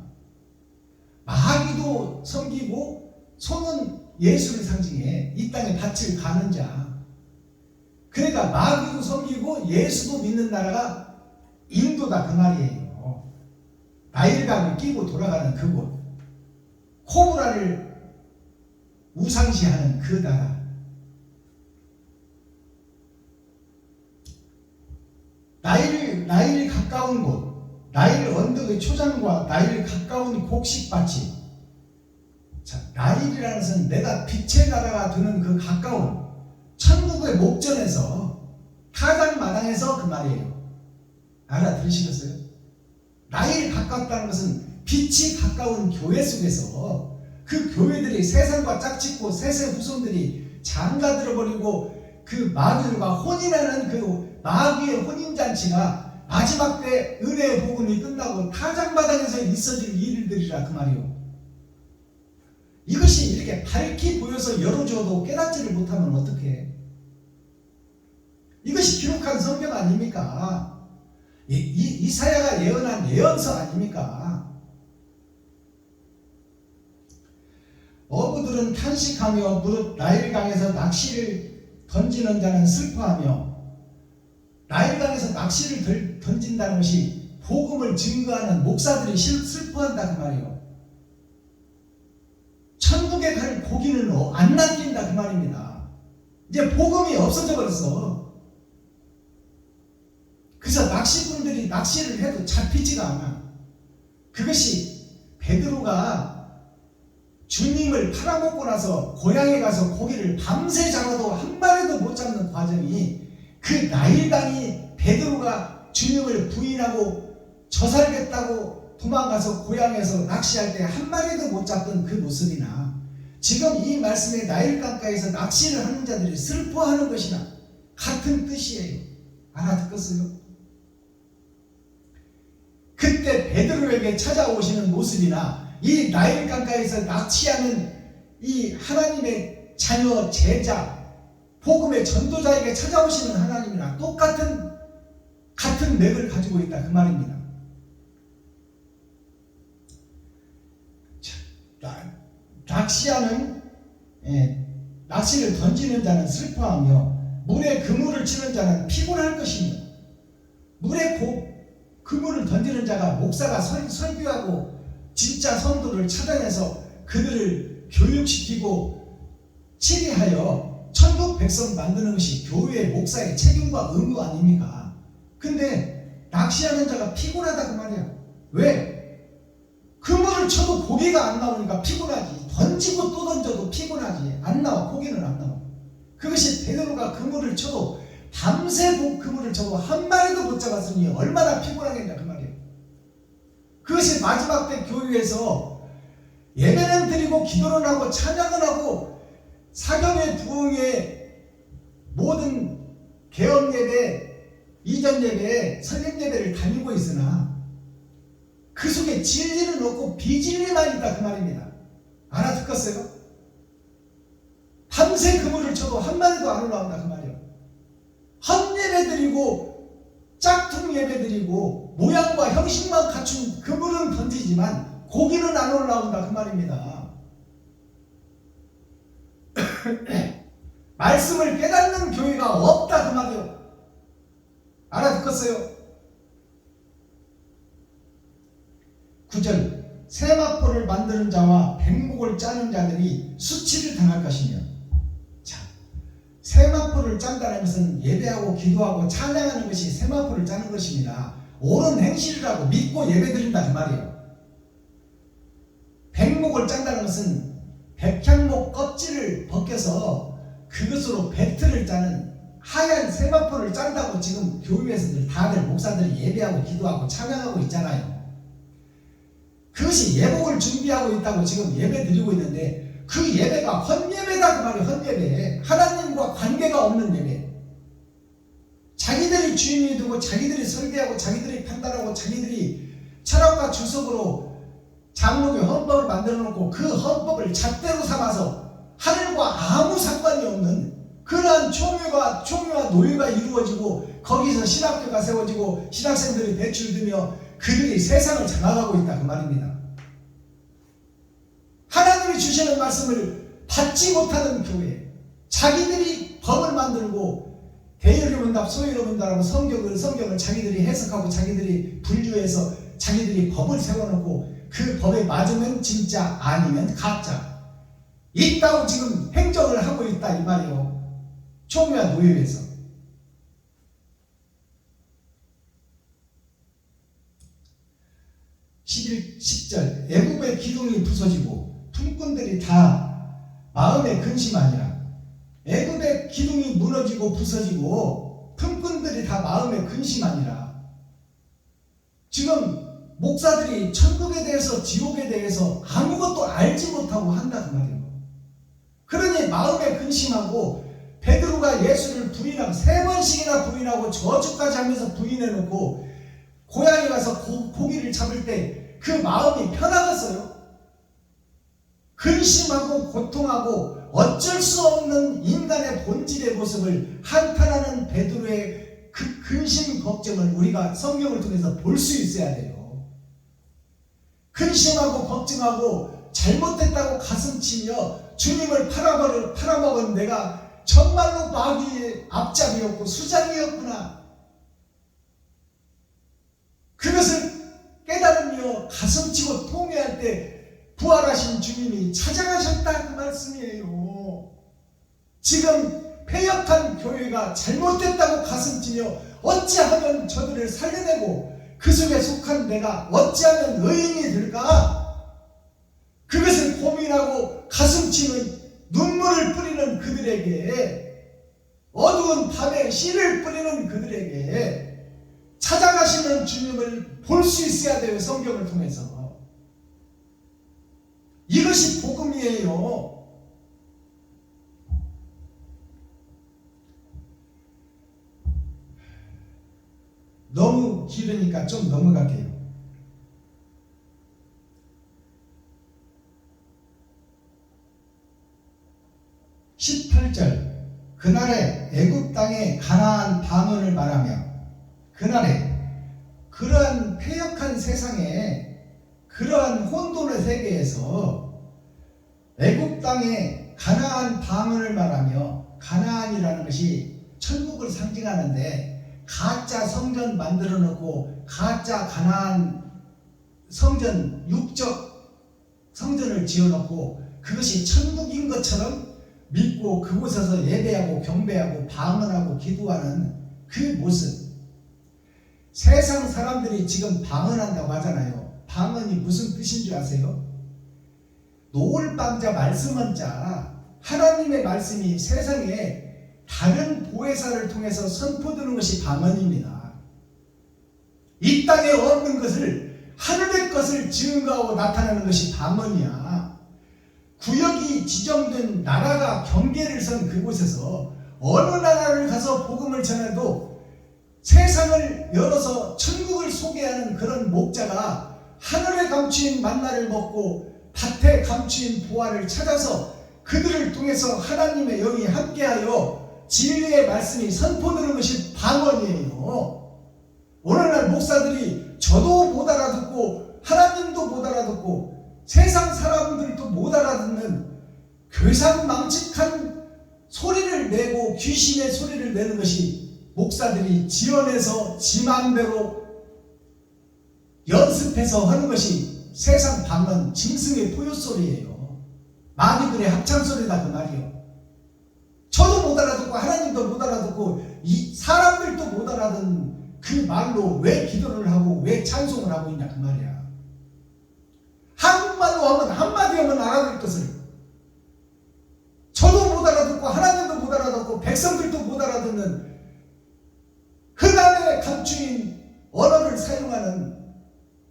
마귀도 섬기고 소는 예수를 상징해. 이 땅에 밭을 가는 자. 그러니까 마귀도 섬기고 예수도 믿는 나라가 인도다 그 말이에요. 나일강을 끼고 돌아가는 그곳, 코브라를 우상시하는 그 나라. 나일 가까운 곳, 나일 언덕의 초장과 나일 가까운 곡식밭이. 자, 나일이라는 것은 내가 빛의 나라가 되는 그 가까운 천국의 목전에서, 타작마당에서 그 말이에요. 알아들으시겠어요? 나일 가깝다는 것은 빛이 가까운 교회 속에서 그 교회들이 세상과 짝짓고 세세 후손들이 장가들어버리고 그 마귀들과 혼인하는 그 마귀의 혼인잔치가 마지막 때 은혜의 복음이 끝나고 타작마당에서 있어질 일들이라 그 말이요. 이것이 이렇게 밝히 보여서 열어줘도 깨닫지를 못하면 어떡해? 이것이 기록한 성경 아닙니까? 이사야가 예언한 예언서 아닙니까? 어부들은 탄식하며 무릇 나일강에서 낚시를 던지는 자는 슬퍼하며, 나일강에서 낚시를 던진다는 것이 복음을 증거하는 목사들이 슬퍼한다 그 말이에요. 천국에 갈 고기는 안 남긴다 그 말입니다. 이제 복음이 없어져 버렸어. 그래서 낚시꾼들이 낚시를 해도 잡히지가 않아. 그것이 베드로가 주님을 팔아먹고 나서 고향에 가서 고기를 밤새 잡아도 한 마리도 못 잡는 과정이, 그 나일강이 베드로가 주님을 부인하고 저살겠다고 도망가서 고향에서 낚시할 때 한 마리도 못 잡던 그 모습이나, 지금 이 말씀의 나일강가에서 낚시를 하는 자들이 슬퍼하는 것이나 같은 뜻이에요. 알아듣겠어요? 그때 베드로에게 찾아오시는 모습이나 이 나일강가에서 낚시하는 이 하나님의 자녀, 제자, 복음의 전도자에게 찾아오시는 하나님이랑 같은 맥을 가지고 있다 그 말입니다. 낚시하는, 낚시를 던지는 자는 슬퍼하며 물에 그물을 치는 자는 피곤할 것이며, 물에 그물을 던지는 자가 목사가 설교하고 진짜 성도를 찾아내서 그들을 교육시키고 치리하여 천국 백성 만드는 것이 교회의 목사의 책임과 의무 아닙니까? 근데 낚시하는 자가 피곤하다 그 말이야. 왜? 그물을 쳐도 고기가 안 나오니까 피곤하지. 던지고 또 던져도 피곤하지. 안 나와. 고기는 안 나와. 그것이 베드로가 그물을 쳐도 밤새 그물을 쳐도 한 마리도 못 잡았으니 얼마나 피곤하겠냐 그 말이에요. 그것이 마지막 때 교회에서 예배는 드리고 기도는 하고 찬양은 하고 사경의 부흥의 모든 개업 예배, 이전 예배, 설립 예배를 다니고 있으나 그 속에 진리는 없고 비진리만 있다 그 말입니다. 알아듣겠어요? 밤새 그물을 쳐도 한 마리도 안 올라온다 그 말이에요. 헛 예배 드리고 짝퉁 예배 드리고 모양과 형식만 갖춘 그물은 던지지만 고기는 안 올라온다 그 말입니다. 말씀을 깨닫는 교회가 없다 그 말이에요. 알아듣겠어요? 9절 세마포를 만드는 자와 백목을 짜는 자들이 수치를 당할 것이며. 자, 세마포를 짠다는 것은 예배하고 기도하고 찬양하는 것이 세마포를 짜는 것입니다. 옳은 행실이라고 믿고 예배드린다 그 말이에요. 백목을 짠다는 것은 백향목 그것으로 배틀을 짜는 하얀 세마포를 짠다고 지금 교회에서들 다들 목사들이 예배하고 기도하고 찬양하고 있잖아요. 그것이 예복을 준비하고 있다고 지금 예배 드리고 있는데 그 예배가 헛예배다 그 말이에요. 헛예배. 하나님과 관계가 없는 예배. 자기들이 주인이 되고 자기들이 설계하고 자기들이 판단하고 자기들이 철학과 주석으로 장로교 헌법을 만들어 놓고 그 헌법을 잣대로 삼아서 하늘과 아무 상관이 없는 그러한 총회와 노예가 이루어지고 거기서 신학교가 세워지고 신학생들이 배출되며 그들이 세상을 장악하고 있다 그 말입니다. 하나님이 주시는 말씀을 받지 못하는 교회, 자기들이 법을 만들고 대여름은답 소유름은답하고 성경을 자기들이 해석하고 자기들이 분류해서 자기들이 법을 세워놓고 그 법에 맞으면 진짜 아니면 가짜 있다고 지금 행정을 하고 있다 이 말이요. 총회와 노예에서. 10절 애굽의 기둥이 부서지고 품꾼들이 다 마음에 근심하니라. 애굽의 기둥이 무너지고 부서지고 품꾼들이 다 마음에 근심하니라. 지금 목사들이 천국에 대해서 지옥에 대해서 아무것도 알지 못하고 한다 그 말이에요. 그러니 마음에 근심하고 베드로가 예수를 부인하고 3번씩이나 부인하고 저주까지 하면서 부인해놓고 고향에 가서 고기를 잡을 때 그 마음이 편하겠어요? 근심하고 고통하고 어쩔 수 없는 인간의 본질의 모습을 한탄하는 베드로의 그 근심 걱정을 우리가 성경을 통해서 볼 수 있어야 돼요. 근심하고 걱정하고 잘못됐다고 가슴치며 주님을 팔아먹은 내가 정말로 마귀의 앞잡이였고 수장이었구나. 그것을 깨달으며 가슴치고 통회할 때 부활하신 주님이 찾아가셨다 그 말씀이에요. 지금 패역한 교회가 잘못됐다고 가슴치며 어찌하면 저들을 살려내고 그 속에 속한 내가 어찌하면 의인이 될까? 그것을 고민하고 가슴치는 눈물을 뿌리는 그들에게, 어두운 밤에 씨를 뿌리는 그들에게 찾아가시는 주님을 볼 수 있어야 돼요. 성경을 통해서. 이것이 복음이에요. 너무 길으니까 좀 넘어갈게요. 18절 그날에 애굽 땅에 가나안 방언을 말하며, 그날에 그러한 패역한 세상에 그러한 혼돈의 세계에서 애굽 땅에 가나안 방언을 말하며, 가나안이라는 것이 천국을 상징하는데 가짜 성전 만들어 놓고 가짜 가나안 성전, 육적 성전을 지어 놓고 그것이 천국인 것처럼 믿고 그곳에서 예배하고 경배하고 방언하고 기도하는 그 모습. 세상 사람들이 지금 방언한다고 하잖아요. 방언이 무슨 뜻인 줄 아세요? 노을방자 말씀은 자, 하나님의 말씀이 세상에 다른 보혜사를 통해서 선포되는 것이 방언입니다. 이 땅에 없는 것을, 하늘의 것을 증거하고 나타내는 것이 방언이야. 구역이 지정된 나라가 경계를 선 그곳에서 어느 나라를 가서 복음을 전해도 세상을 열어서 천국을 소개하는 그런 목자가 하늘에 감추인 만나를 먹고 밭에 감추인 보화를 찾아서 그들을 통해서 하나님의 영이 함께하여 진리의 말씀이 선포되는 것이 방언이에요. 오늘날 목사들이 저도 못 알아듣고 하나님도 못 알아듣고 세상 사람들도 못 알아듣는 괴상망측한 소리를 내고 귀신의 소리를 내는 것이 목사들이 지어내서 지맘대로 연습해서 하는 것이 세상 방언 짐승의 포효소리예요. 마귀들의 합창소리다 그 말이요. 저도 못 알아듣고 하나님도 못 알아듣고 이 사람들도 못 알아듣는 그 말로 왜 기도를 하고 왜 찬송을 하고 있냐 그 말이야. 한국말로 하면 한마디 하면 알아들 것을 저도 못 알아듣고 하나님도 못 알아듣는 흑암의 감추인 언어를 사용하는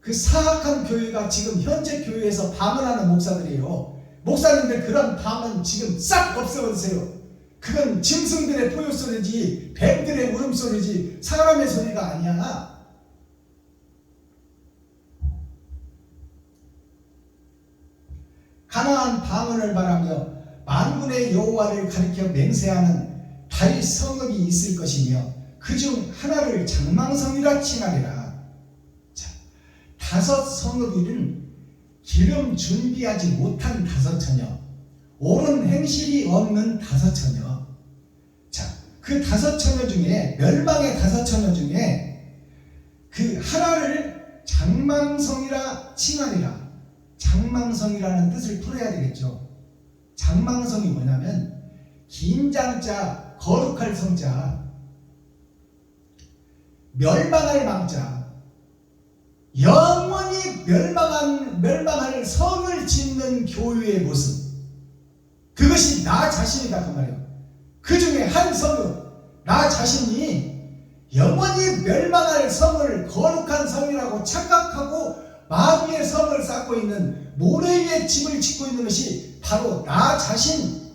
그 사악한 교회가 지금 현재 교회에서 방언하는 목사들이에요. 목사님들 그런 방언 지금 싹 없애버리세요. 그건 짐승들의 포효소리지 뱀들의 울음소리지 사람의 소리가 아니야. 가나안 방언을 말하며 만군의 여호와를 가리켜 맹세하는 다윗 성읍이 있을 것이며 그중 하나를 장망성이라 칭하리라. 자, 다섯 성읍이는 기름 준비하지 못한 다섯 처녀, 옳은 행실이 없는 다섯 처녀. 자, 그 다섯 처녀 중에 멸망의 다섯 처녀 중에 그 하나를 장망성이라 칭하리라. 장망성이라는 뜻을 풀어야 되겠죠. 장망성이 뭐냐면 긴장자, 거룩할 성자, 멸망할 망자, 영원히 멸망할 성을 짓는 교회의 모습. 그것이 나 자신이다 그 말이에요. 그 중에 한 성은 나 자신이 영원히 멸망할 성을 거룩한 성이라고 착각하고 마귀의 성을 쌓고 있는 모래 위에 집을 짓고 있는 것이 바로 나 자신,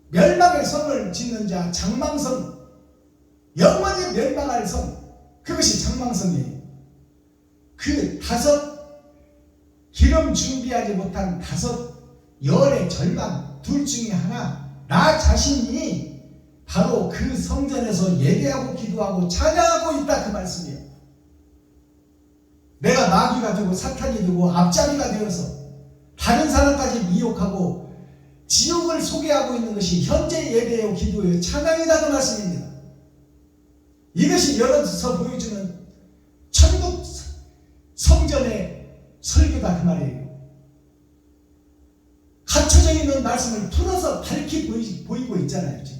멸망의 성을 짓는 자, 장망성, 영원히 멸망할 성, 그것이 장망성이에요. 그 다섯 기름 준비하지 못한 다섯 열의 절망 둘 중에 하나, 나 자신이 바로 그 성전에서 예배하고 기도하고 찬양하고 있다 그 말씀이에요. 내가 마귀가 되고 사탄이 되고 앞잡이가 되어서 다른 사람까지 미혹하고 지옥을 소개하고 있는 것이 현재 예배요 기도요 찬양이다 그 말씀입니다. 이것이 열어서 보여주는 천국 성전의 설교다 그 말이에요. 갖춰져 있는 말씀을 풀어서 밝히 보이고 있잖아요. 지금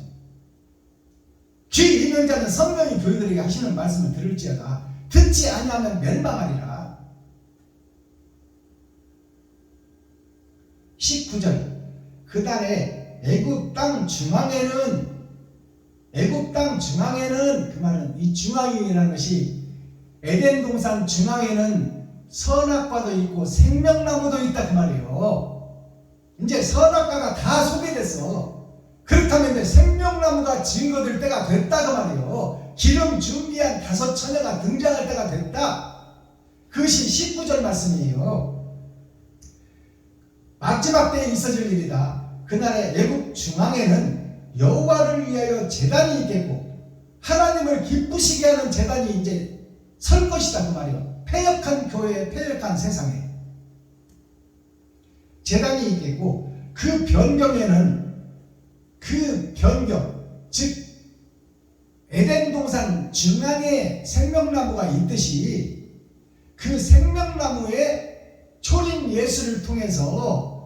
귀 있는 자는 성령이 교회들에게 하시는 말씀을 들을지어다 듣지 아니하면 멸망하리라. 19절 그날에 애굽 땅 중앙에는 그 말은 이 중앙이라는 것이 에덴 동산 중앙에는 선악과도 있고 생명나무도 있다 그 말이에요. 이제 선악과가 다 소개됐어. 그렇다면 이제 생명나무가 증거될 때가 됐다 그 말이에요. 기름 준비한 다섯 처녀가 등장할 때가 됐다. 그것이 19절 말씀이에요. 마지막 때에 있어질 일이다. 그날의 애굽 중앙에는 여호와를 위하여 제단이 있겠고 하나님을 기쁘시게 하는 제단이 이제 설 것이다 그 말이에요. 패역한 교회에 패역한 세상에 제단이 있겠고 그 변경에는 즉 에덴 동산 중앙에 생명나무가 있듯이 그 생명나무의 초림 예수를 통해서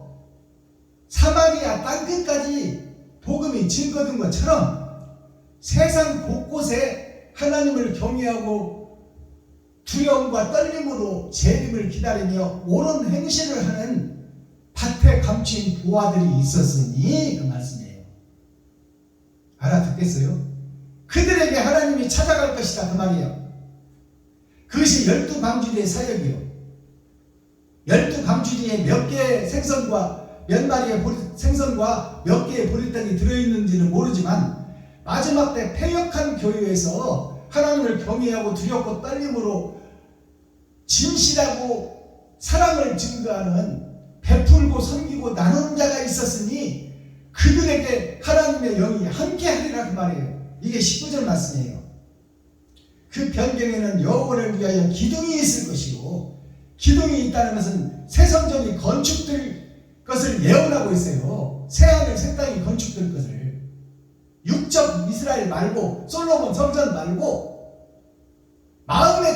사마리아 땅끝까지 복음이 증거된 것처럼 세상 곳곳에 하나님을 경외하고 두려움과 떨림으로 재림을 기다리며 옳은 행실을 하는 밭에 감춘 부하들이 있었으니 그 말씀이에요. 알아듣겠어요? 그들에게 하나님이 찾아갈 것이다 그 말이에요. 그것이 12방주리의 사역이요. 12방주리에 몇 개의 생선과 몇 마리의 생선과 몇 개의 보리떡이 들어있는지는 모르지만 마지막 때 패역한 교회에서 하나님을 경외하고 두렵고 떨림으로 진실하고 사랑을 증거하는 베풀고 섬기고 나누는 자가 있었으니 그들에게 하나님의 영이 함께하리라 그 말이에요. 이게 19절 말씀이에요. 그 변경에는 여호와를 위하여 기둥이 있을 것이고 기둥이 있다는 것은 새 성전이 건축될 것을 예언하고 있어요. 새하늘 새 땅이 건축될 것을. 육적 이스라엘 말고 솔로몬 성전 말고 마음의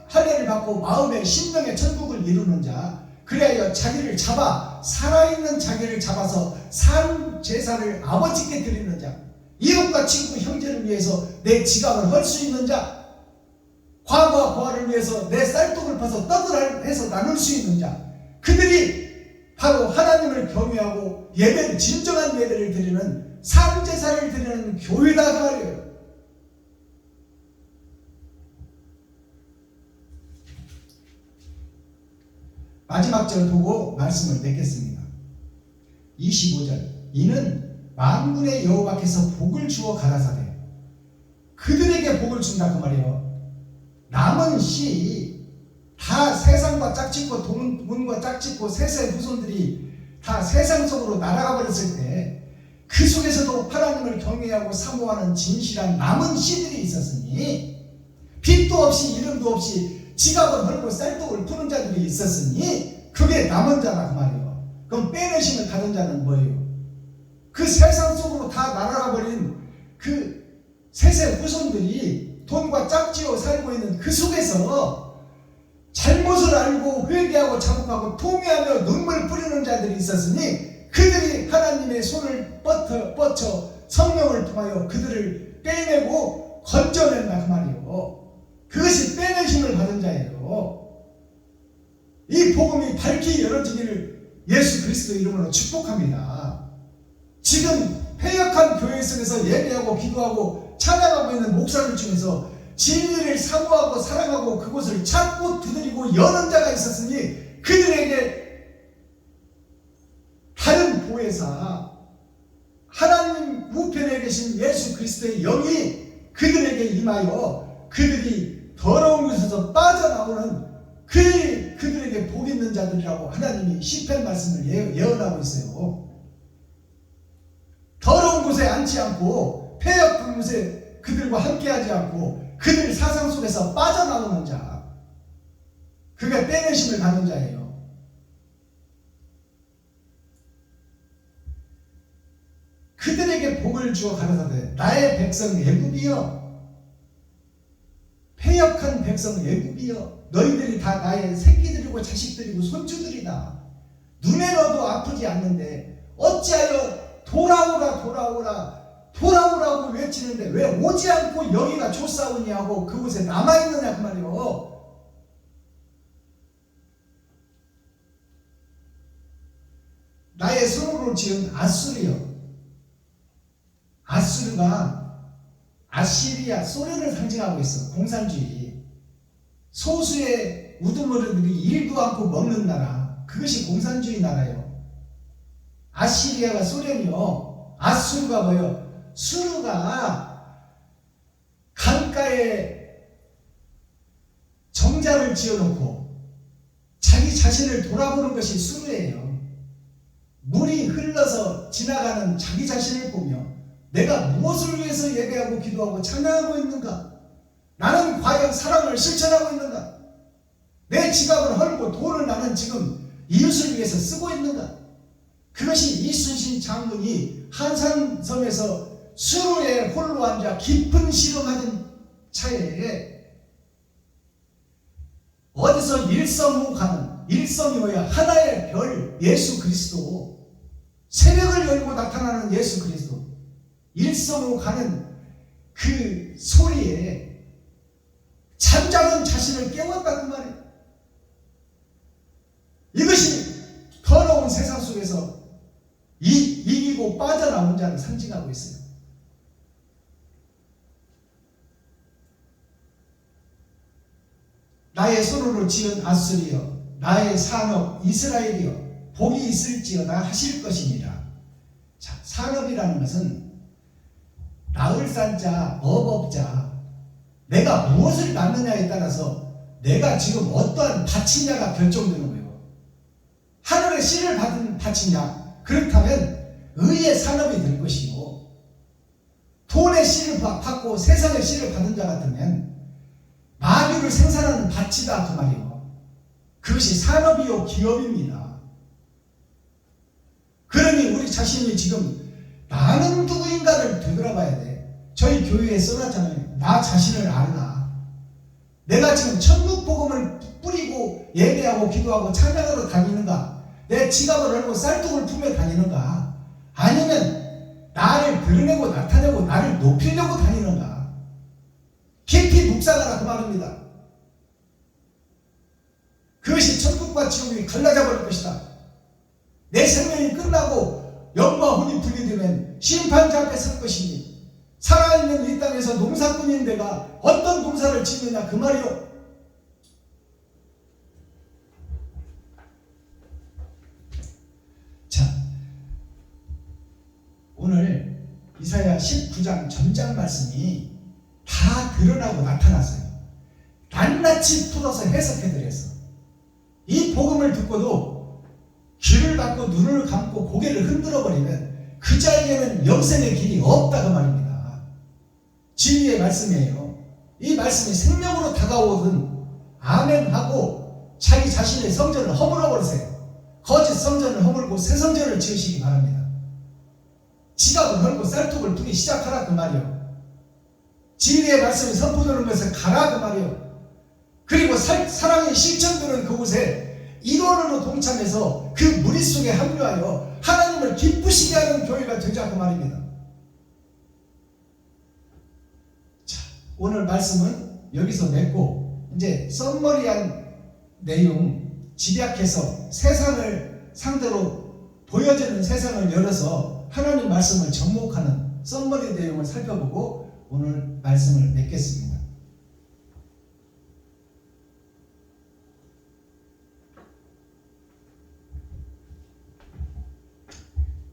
할례를 받고 마음의 심령의 천국을 이루는 자, 그래야 자기를 잡아 살아있는 자기를 잡아서 산 제사를 아버지께 드리는 자, 이웃과 친구 형제를 위해서 내 지갑을 헐 수 있는 자, 과거와 고아를 위해서 내 쌀독을 파서 떡을 해서 나눌 수 있는 자, 그들이 바로 하나님을 경외하고 예배를 진정한 예배를 드리는 산 제사를 드리는 교회다 그 말이에요. 마지막 절 보고 말씀을 맺겠습니다. 25절. 이는 만군의 여호와께서 복을 주어 가라사대 그들에게 복을 준다 그 말이에요. 남은 씨 다 세상과 짝짓고 돈과 짝짓고 세세 후손들이 다 세상 속으로 날아가 버렸을 때 그 속에서도 하나님을 경외하고 사모하는 진실한 남은 씨들이 있었으니 빚도 없이 이름도 없이 지갑을 헐고 쌀떡을 푸는 자들이 있었으니 그게 남은 자라 그 말이에요. 그럼 빼내심을 받은 자는 뭐예요? 그 세상 속으로 다 날아가 버린 그 세세 후손들이 돈과 짝지어 살고 있는 그 속에서 잘못을 알고 회개하고 자복하고 통회하며 눈물 뿌리는 자들이 있었으니 그들이 하나님의 손을 뻗쳐 성령을 통하여 그들을 빼내고 건져낸다 그 말이에요. 그것이 빼내심을 받은 자예요. 이 복음이 밝히 열어지기를 예수 그리스도 이름으로 축복합니다. 지금 패역한 교회 속에서 예배하고 기도하고 찬양하고 있는 목사들 중에서 진리를 사모하고 사랑하고 그곳을 찾고 두드리고 여는 자가 있었으니 그들에게 다른 보혜사 하나님 우편에 계신 예수 그리스도의 영이 그들에게 임하여 그들이 더러운 곳에서 빠져나오는 그들에게 복 있는 자들이라고 하나님이 시편 말씀을 예언하고 있어요. 더러운 곳에 앉지 않고 패역한 곳에 그들과 함께하지 않고 그들 사상 속에서 빠져나오는 자, 그가 빼내심을 받는 자예요. 그들에게 복을 주어 가라사대 나의 백성 애굽이여 패역한 백성 애굽이여 너희들이 다 나의 새끼들이고 자식들이고 손주들이다. 눈에 넣어도 아프지 않는데 어찌하여 돌아오라고 외치는데 왜 오지 않고 여기가 조사오니 하고 그곳에 남아있느냐 그 말이요. 나의 손으로 지은 아수르여. 아수르가 아시리아 소련을 상징하고 있어. 공산주의. 소수의 우두머리들이 일도 않고 먹는 나라, 그것이 공산주의 나라예요. 아시리아가 소련이요. 아수르가 뭐예요? 수르가 강가에 정자를 지어놓고 자기 자신을 돌아보는 것이 수르예요. 물이 흘러서 지나가는 자기 자신을 보며 내가 무엇을 위해서 예배하고 기도하고 찬양하고 있는가? 나는 과연 사랑을 실천하고 있는가? 내 지갑을 헐고 돈을 나는 지금 이웃을 위해서 쓰고 있는가? 그것이 이순신 장군이 한산섬에서 수로에 홀로 앉아 깊은 실험하던 차에 어디서 일성호가는, 일성이 뭐야? 하나의 별 예수 그리스도, 새벽을 열고 나타나는 예수 그리스도, 일성으로 가는 그 소리에 잠자던 자신을 깨웠다 그 말이에요. 이것이 더러운 세상 속에서 이기고 빠져나온 자를 상징하고 있어요. 나의 손으로 지은 아수리여, 나의 산업 이스라엘이여, 복이 있을지어다 하실 것이니라. 자, 산업이라는 것은 낳을 산자, 업업자, 내가 무엇을 낳느냐에 따라서 내가 지금 어떠한 밭이냐가 결정되는 거예요. 하늘의 씨를 받은 밭이냐, 그렇다면 의의 산업이 될 것이고, 돈의 씨를 받고 세상의 씨를 받은 자 같으면 마귀를 생산하는 밭이다 그 말이에요. 그것이 산업이요 기업입니다. 그러니 우리 자신이 지금 나는 누구인가를 되돌아봐야 돼. 저희 교회에 써놨잖아요. 나 자신을 알라. 내가 지금 천국 복음을 뿌리고 예배하고 기도하고 찬양하러 다니는가? 내 지갑을 열고 쌀떡을 품에 다니는가? 아니면 나를 드러내고 나타내고 나를 높이려고 다니는가? 깊이 묵상하라 그 말입니다. 그것이 천국과 지옥이 갈라져 버릴 것이다. 내 생명이 끝나고 영과 혼이 분리되면 심판자 앞에 설 것이니 살아있는 이 땅에서 농사꾼인 내가 어떤 농사를 짓느냐 그 말이요. 이사야 19장 전장 말씀이 다 드러나고 나타났어요. 낱낱이 풀어서 해석해드렸어. 이 복음을 듣고도 귀를 닫고 눈을 감고 고개를 흔들어버리면 그 자에게는 영생의 길이 없다 그 말입니다. 진리의 말씀이에요. 이 말씀이 생명으로 다가오든 아멘하고 자기 자신의 성전을 허물어버리세요. 거짓 성전을 허물고 새 성전을 지으시기 바랍니다. 지갑을 헐고 쌀통을 두기 시작하라 그 말이요. 진리의 말씀이 선포되는 것을 가라 그 말이요. 그리고 사랑의 실천되는 그곳에 일원으로 동참해서 그 무리 속에 합류하여 하나님을 기쁘시게 하는 교회가 되자 그 말입니다. 자, 오늘 말씀은 여기서 맺고 이제 썸머리한 내용 집약해서 세상을 상대로 보여지는 세상을 열어서 하나님 말씀을 접목하는 썸머리 내용을 살펴보고 오늘 말씀을 맺겠습니다.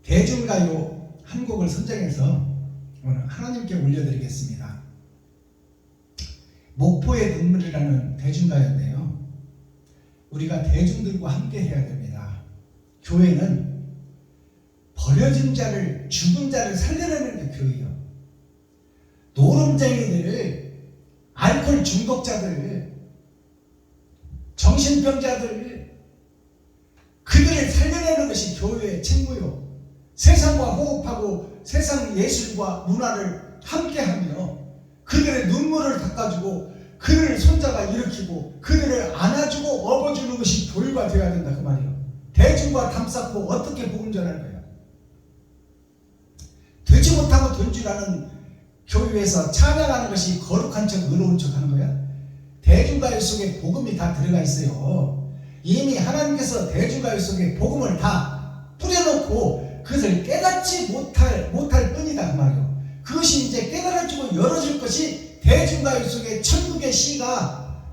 대중가요 한 곡을 선정해서 오늘 하나님께 올려드리겠습니다. 목포의 눈물이라는 대중가요인데요. 우리가 대중들과 함께 해야 됩니다. 교회는 버려진 자를, 죽은 자를 살려내는 게 교회예요. 노름쟁이들, 알코올 중독자들, 정신병자들, 그들을 살려내는 것이 교회의 책무요. 세상과 호흡하고 세상 예술과 문화를 함께하며 그들의 눈물을 닦아주고 그들을 손자가 일으키고 그들을 안아주고 업어주는 것이 교회가 되어야 된다 그 말이에요. 대중과 담 쌓고 어떻게 복음 전할 거야? 되지 못하고 된 줄 아는 교회에서 찬양하는 것이 거룩한 척 의로운 척 하는 거야? 대중가요 속에 복음이 다 들어가 있어요. 이미 하나님께서 대중가요 속에 복음을 다 뿌려놓고 그것을 깨닫지 못할 뿐이다 그 말이에요. 그것이 이제 깨달아지고 열어질 것이 대중가요 속에 천국의 시가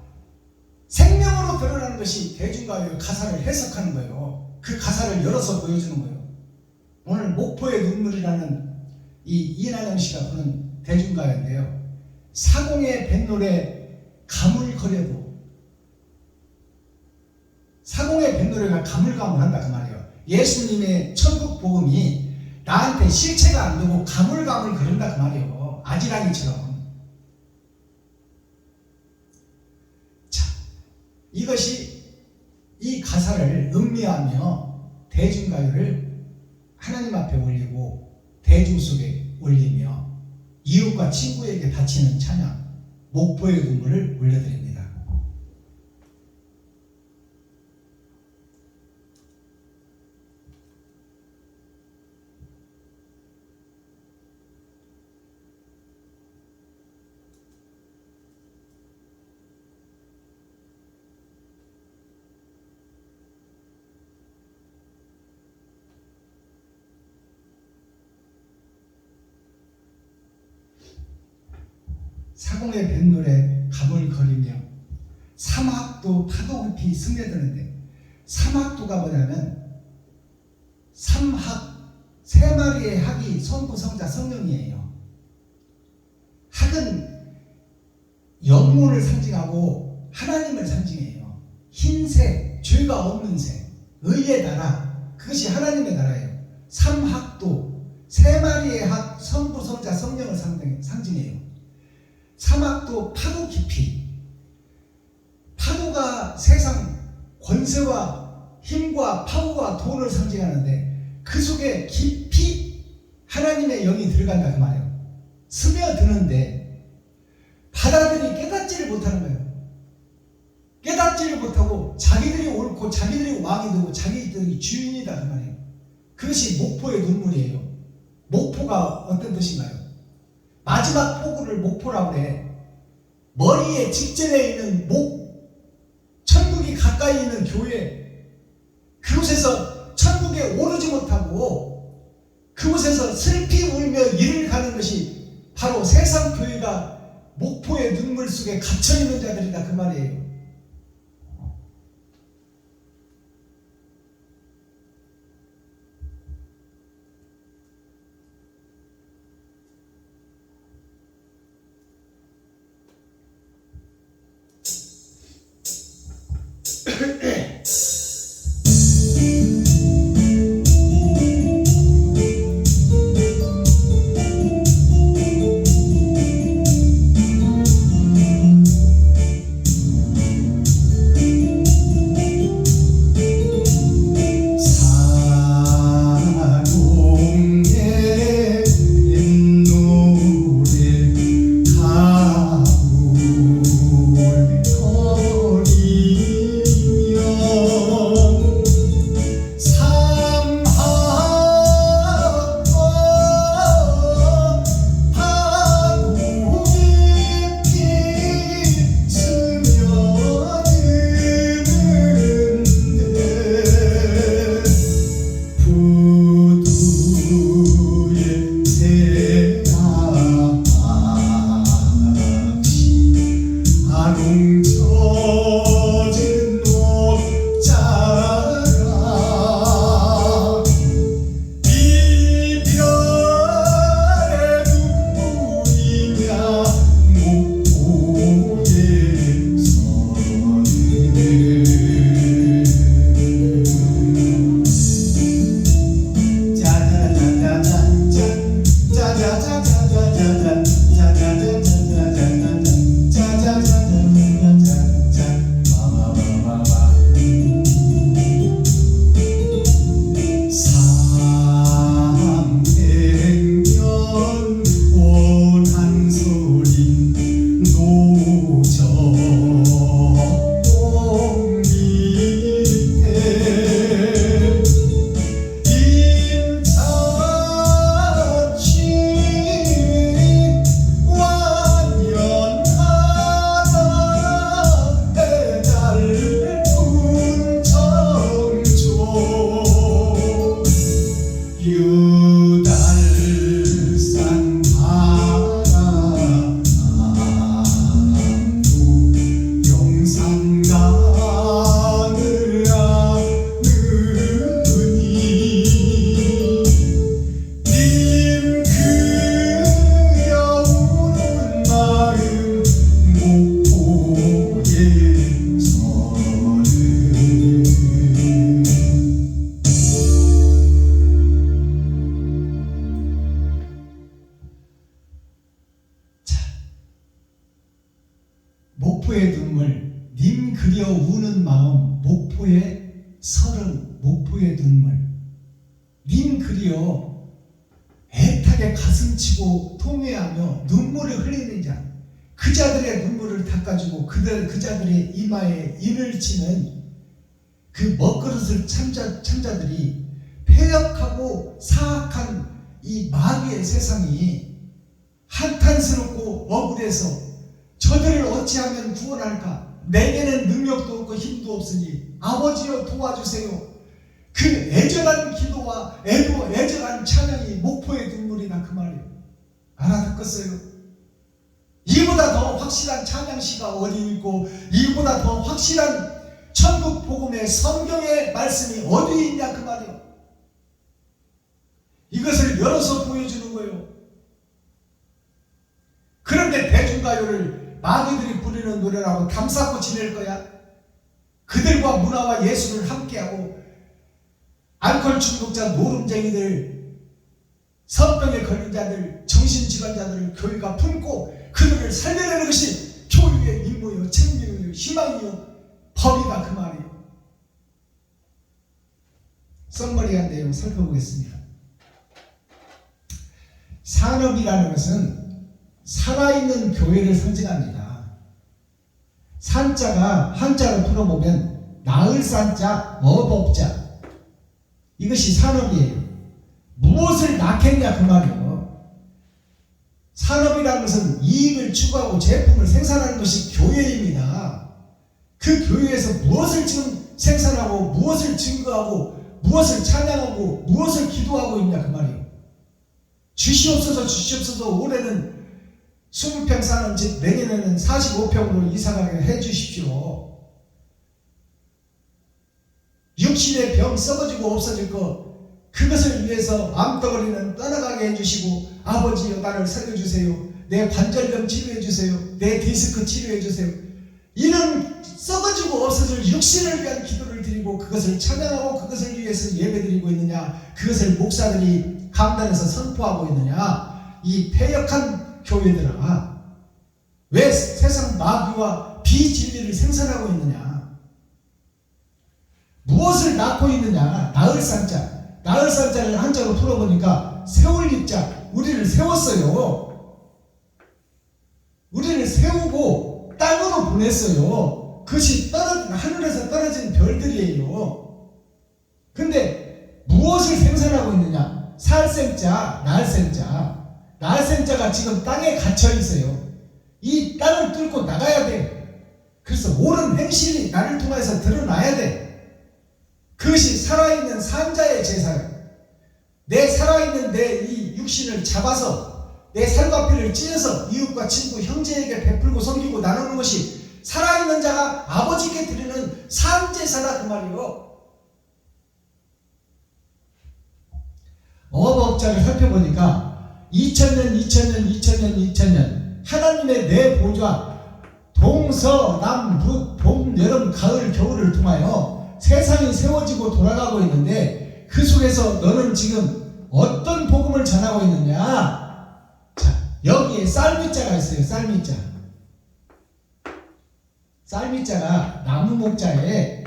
생명으로 드러나는 것이 대중가요의 가사를 해석하는 거예요. 그 가사를 열어서 보여주는 거예요. 오늘 목포의 눈물이라는 이 이난영 씨가 부른 대중가요인데요. 사공의 뱃노래 가물거려도 사공의 뱃노래가 가물가물한다 그 말이에요. 예수님의 천국 복음이 나한테 실체가 안 되고 가물가물 거린다 그 말이에요. 아지랑이처럼. 자, 이것이 이 가사를 음미하며 대중가요를 하나님 앞에 올리고 대중 속에 올리며 이웃과 친구에게 바치는 찬양 목포의 눈물을 올려드립니다. 사공의 뱃노래 가물거리며 삼학도 파도 깊이 스며드는데 삼학도가 뭐냐면 삼학 세 마리의 학이 성부 성자 성령이에요. 학은 영문을 상징하고 하나님을 상징해요. 흰색, 죄가 없는 색, 의의 나라, 그것이 하나님의 나라예요. 삼학도 세 마리의 학 성부 성자 성령을 상징해요. 사막도 파도 깊이, 파도가 세상 권세와 힘과 파워와 돈을 상징하는데 그 속에 깊이 하나님의 영이 들어간다 그 말이에요. 스며드는데 바다들이 깨닫지를 못하는 거예요. 깨닫지를 못하고 자기들이 옳고 자기들이 왕이 되고 자기들이 주인이다 그 말이에요. 그것이 목포의 눈물이에요. 목포가 어떤 뜻인가요? 마지막 포구를 목포라고 해. 머리에 직전에 있는 천국이 가까이 있는 교회, 그곳에서 천국에 오르지 못하고 그곳에서 슬피 울며 일을 가는 것이 바로 세상 교회가 목포의 눈물 속에 갇혀있는 자들이다 그 말이에요. 님 그리여 애타게 가슴치고 통회하며 눈물을 흘리는 자, 그 자들의 눈물을 닦아주고 그 자들의 이마에 인을 치는 그 먹그릇을 참자들이 폐역하고 사악한 이 마귀의 세상이 한탄스럽고 억울해서 저들을 어찌하면 구원할까? 내게는 능력도 없고 힘도 없으니 아버지여 도와주세요. 그 애절한 기도와 애절한 찬양이 목포의 눈물이다 그 말이에요. 알아듣겠어요? 이보다 더 확실한 찬양시가 어디 있고 이보다 더 확실한 천국 복음의 성경의 말씀이 어디 있냐 그 말이에요. 이것을 열어서 보여주는 거예요. 그런데 대중가요를 마귀들이 부르는 노래라고 담쌓고 지낼 거야? 그들과 문화와 예술을 함께하고 알코올 중독자, 노름쟁이들, 성병에 걸린 자들, 정신질환자들을 교회가 품고 그들을 살려내는 것이 교육의 임무요, 책임이요, 희망이요, 법이다 그 말이에요. 썸머리한 내용 살펴보겠습니다. 산업이라는 것은 살아있는 교회를 상징합니다. 산자가 한자로 풀어보면 나을 산자, 어법자, 이것이 산업이에요. 무엇을 낳겠냐 그 말이에요. 산업이라는 것은 이익을 추구하고 제품을 생산하는 것이 교회입니다. 그 교회에서 무엇을 지금 생산하고 무엇을 증거하고 무엇을 찬양하고 무엇을 기도하고 있냐 그 말이에요. 주시옵소서 주시옵소서. 올해는 20평 사는 집 내년에는 45평으로 이사가게 해주십시오. 육신의 병 썩어지고 없어질 것, 그것을 위해서 암덩어리는 떠나가게 해주시고 아버지여 나를 살려주세요. 내 관절염 치료해주세요. 내 디스크 치료해주세요. 이런 썩어지고 없어질 육신을 위한 기도를 드리고 그것을 찬양하고 그것을 위해서 예배드리고 있느냐, 그것을 목사들이 강단에서 선포하고 있느냐. 이 패역한 교회들아, 왜 세상 마귀와 비진리를 생산하고 있느냐. 무엇을 낳고 있느냐. 나을 산자, 나을 산자를 한자로 풀어보니까 세울 입자, 우리를 세웠어요. 우리를 세우고 땅으로 보냈어요. 그것이 하늘에서 떨어진 별들이에요. 근데 무엇을 생산하고 있느냐. 살생자, 날생자. 날생자가 지금 땅에 갇혀 있어요. 이 땅을 뚫고 나가야 돼. 그래서 옳은 행실이 나를 통해서 드러나야 돼. 그것이 살아있는 산자의 제사예요. 내 살아있는 내 이 육신을 잡아서 내 살과 피를 찢어서 이웃과 친구, 형제에게 베풀고 섬기고 나누는 것이 살아있는 자가 아버지께 드리는 산제사다 그 말이에요. 어법자를 살펴보니까 2000년 하나님의 내 보좌 동서남북 봄 여름 가을 겨울을 통하여 세상이 세워지고 돌아가고 있는데 그 속에서 너는 지금 어떤 복음을 전하고 있느냐. 자, 여기에 쌀미자가 있어요. 쌀미자. 쌀미자가 나무 목자에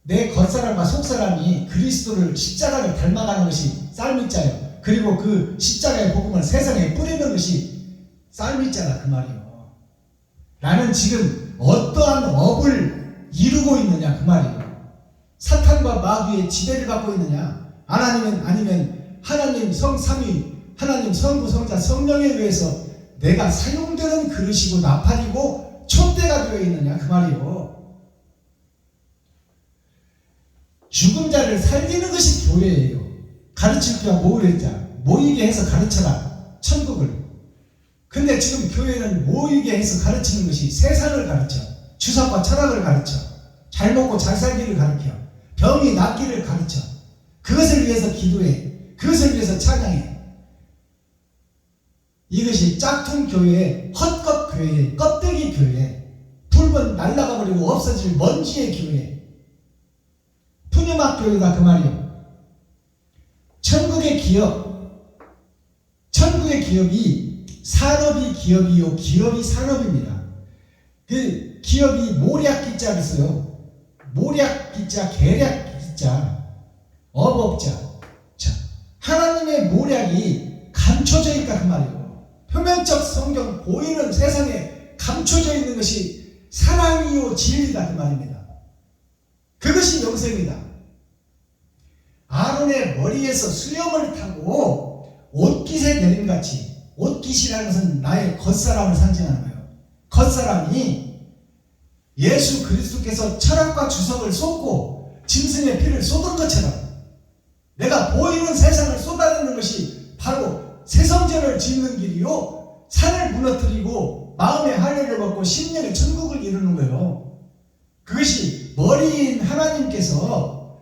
내 겉사람과 속사람이 그리스도를 십자가를 닮아가는 것이 쌀미자예요. 그리고 그 십자가의 복음을 세상에 뿌리는 것이 쌀미자다 그 말이에요. 나는 지금 어떠한 업을 이루고 있느냐 그 말이에요. 사탄과 마귀의 지배를 받고 있느냐, 아니면 하나님 성삼위, 하나님 성부 성자 성령에 의해서 내가 사용되는 그릇이고 나팔이고 촛대가 되어 있느냐 그 말이에요. 죽은 자를 살리는 것이 교회예요. 가르칠 때와 모이게 해서 가르쳐라 천국을. 근데 지금 교회는 모이게 해서 가르치는 것이 세상을 가르쳐, 주석과 철학을 가르쳐, 잘 먹고 잘 살기를 가르쳐, 병이 낫기를 가르쳐. 그것을 위해서 기도해, 그것을 위해서 찬양해. 이것이 짝퉁교회, 헛것교회, 껍데기 교회, 붉은 날아가 버리고 없어질 먼지의 교회, 푸념학 교회다 그 말이에요. 천국의 기업이 산업이 기업이요, 기업이 산업입니다. 그 기업이 모략기자를 써요. 모략기자, 계략기자, 어법자. 하나님의 모략이 감춰져 있다 그 말이에요. 표면적 성경 보이는 세상에 감춰져 있는 것이 사랑이요 진리다 그 말입니다. 그것이 영생이다. 아론의 머리에서 수염을 타고 옷깃에 내림같이, 옷깃이라는 것은 나의 겉사람을 상징하는 거예요. 겉사람이 예수 그리스도께서 철학과 주석을 쏟고 짐승의 피를 쏟은 것처럼 내가 보이는 세상을 쏟아내는 것이 바로 새성전을 짓는 길이요, 산을 무너뜨리고 마음의 할례를 받고 심령의 천국을 이루는 거예요. 그것이 머리인 하나님께서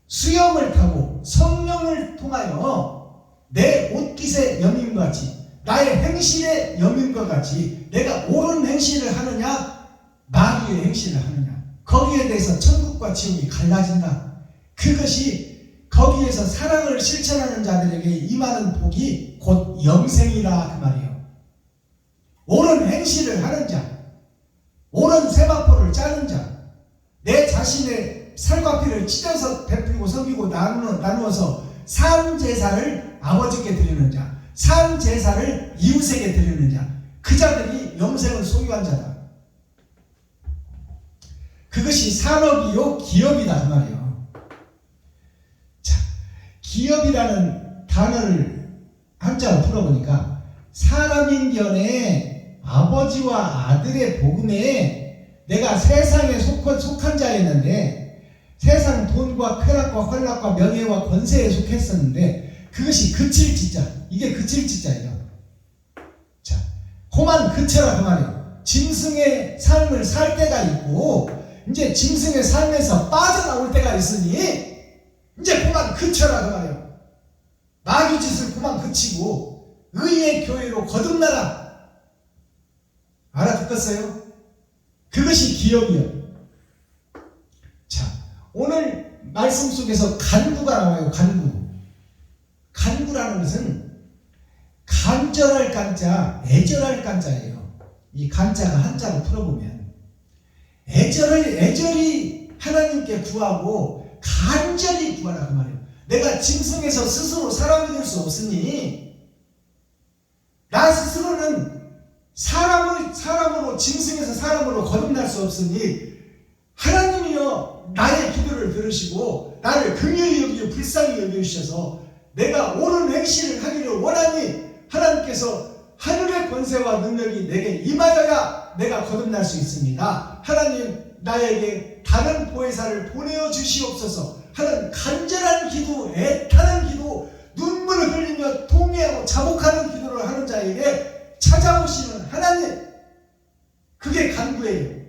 수염을 타고 성령을 통하여 내 옷깃의 여민과 같이, 나의 행실의 여민과 같이 내가 옳은 행실을 하느냐 마귀의 행실을 하느냐, 거기에 대해서 천국과 지옥이 갈라진다. 그것이 거기에서 사랑을 실천하는 자들에게 임하는 복이 곧 영생이라 그 말이에요. 옳은 행실을 하는 자, 옳은 세마포를 짜는 자, 내 자신의 살과 피를 찢어서 베풀고 섬기고 나누어서 산 제사를 아버지께 드리는 자, 산 제사를 이웃에게 드리는 자, 그 자들이 영생을 소유한 자다. 그것이 산업이요 기업이다 그 말이에요. 자, 기업이라는 단어를 한자로 풀어보니까 사람인견에 아버지와 아들의 복음에 내가 세상에 속한 자였는데, 세상 돈과 쾌락과 헐락과 명예와 권세에 속했었는데 그것이 그칠 지자, 이게 그칠 지자예요. 자, 그만 그쳐라 그 말이에요. 짐승의 삶을 살 때가 있고 이제 짐승의 삶에서 빠져나올 때가 있으니 이제 그만 그쳐라 그 말이에요. 마귀 짓을 그만 그치고 의의 교회로 거듭나라. 알아듣겠어요? 그것이 기업이에요. 자, 오늘 말씀 속에서 간구가 나와요. 간구라는 것은 간절할 간자, 애절할 간자예요. 이 간자가 한자로 풀어보면 애절히 하나님께 구하고 간절히 구하라 그 말이에요. 내가 짐승에서 스스로 사람이 될 수 없으니, 나 스스로는 사람으로 짐승에서 사람으로 거듭날 수 없으니 하나님이여 나의 기도를 들으시고 나를 긍휼히 여기고 불쌍히 여겨주셔서 내가 옳은 행실을 하기를 원하니 하나님께서 하늘의 권세와 능력이 내게 임하여야 내가 거듭날 수 있습니다. 하나님 나에게 다른 보혜사를 보내어 주시옵소서 하는 간절한 기도, 애타는 기도, 눈물을 흘리며 통회하고 자복하는 기도를 하는 자에게 찾아오시는 하나님, 그게 간구예요.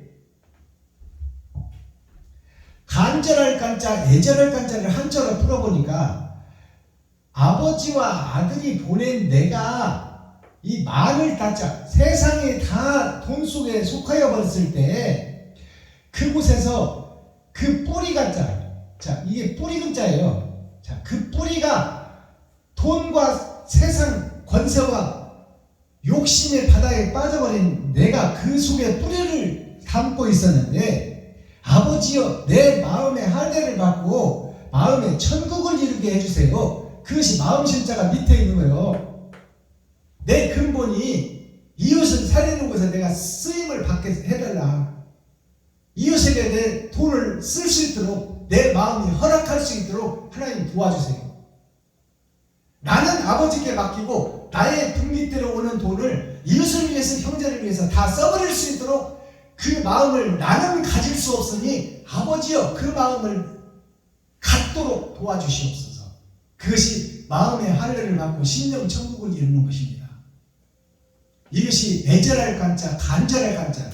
간절할 간자, 애절할 간자를 한자로 풀어보니까 아버지와 아들이 보낸 내가 이 말을 닫자, 세상에 다 돈 속에 속하여 버렸을 때 그곳에서 그 뿌리가 자, 이게 뿌리 근자예요. 자, 그 뿌리가 돈과 세상 권세와 욕심의 바다에 빠져버린 내가 그 속에 뿌리를 담고 있었는데, 아버지여 내 마음의 할례를 받고 마음의 천국을 이루게 해주세요. 그것이 마음 신자가 밑에 있는 거예요. 내 근본이 이웃을 살리는 곳에 내가 쓰임을 받게 해달라. 이웃에게 내 돈을 쓸 수 있도록 내 마음이 허락할 수 있도록 하나님 도와주세요. 나는 아버지께 맡기고 나의 분깃대로 오는 돈을 이웃을 위해서, 형제를 위해서 다 써버릴 수 있도록 그 마음을 나는 가질 수 없으니 아버지여 그 마음을 갖도록 도와주시옵소서. 그것이 마음의 할례를 받고 심령 천국을 이루는 것입니다. 이것이 애절할 간자, 간절할 간자.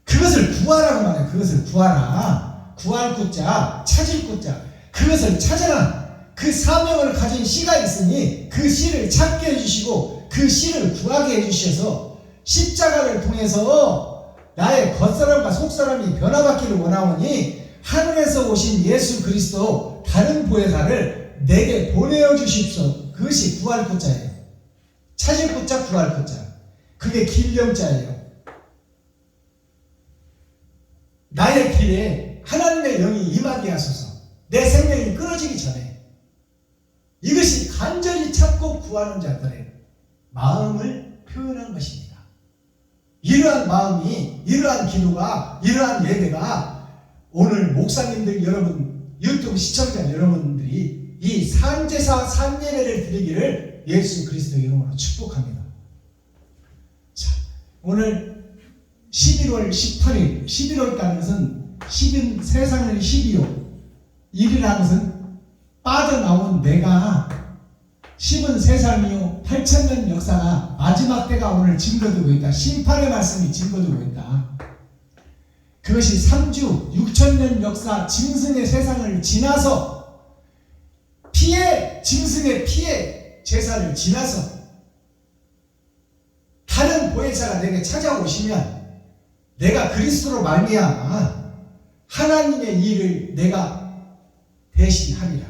그것을 구하라고 말해요. 그것을 구하라. 구할 구자, 찾을 구자. 그것을 찾아라. 그 사명을 가진 씨가 있으니 그 씨를 찾게 해주시고 그 씨를 구하게 해주셔서 십자가를 통해서 나의 겉사람과 속사람이 변화받기를 원하오니 하늘에서 오신 예수 그리스도 다른 보혜사를 내게 보내어 주십시오. 그것이 구할 구자예요. 찾을 구자, 구할 구자. 그게 길령자예요. 나의 길에 하나님의 영이 임하게 하소서. 내 생명이 끊어지기 전에 이것이 간절히 구하는 자들의 마음을 표현한 것입니다. 이러한 마음이, 이러한 기도가, 이러한 예배가 오늘 목사님들 여러분, 유튜브 시청자 여러분들이 이 산제사 산예배를 드리기를 예수 그리스도 이름으로 축복합니다. 자, 오늘 11월 18일, 11월이라는 것은 세상을 12호, 1이라는 것은 빠져나온 내가 10은 세상이요 8,000년 역사가 마지막 때가 오늘 증거되고 있다. 심판의 말씀이 증거되고 있다. 그것이 3주 6,000년 역사 짐승의 세상을 지나서 짐승의 피해 제사를 지나서 다른 보혜사가 내게 찾아오시면 내가 그리스도로 말미암아 하나님의 일을 내가 대신하리라.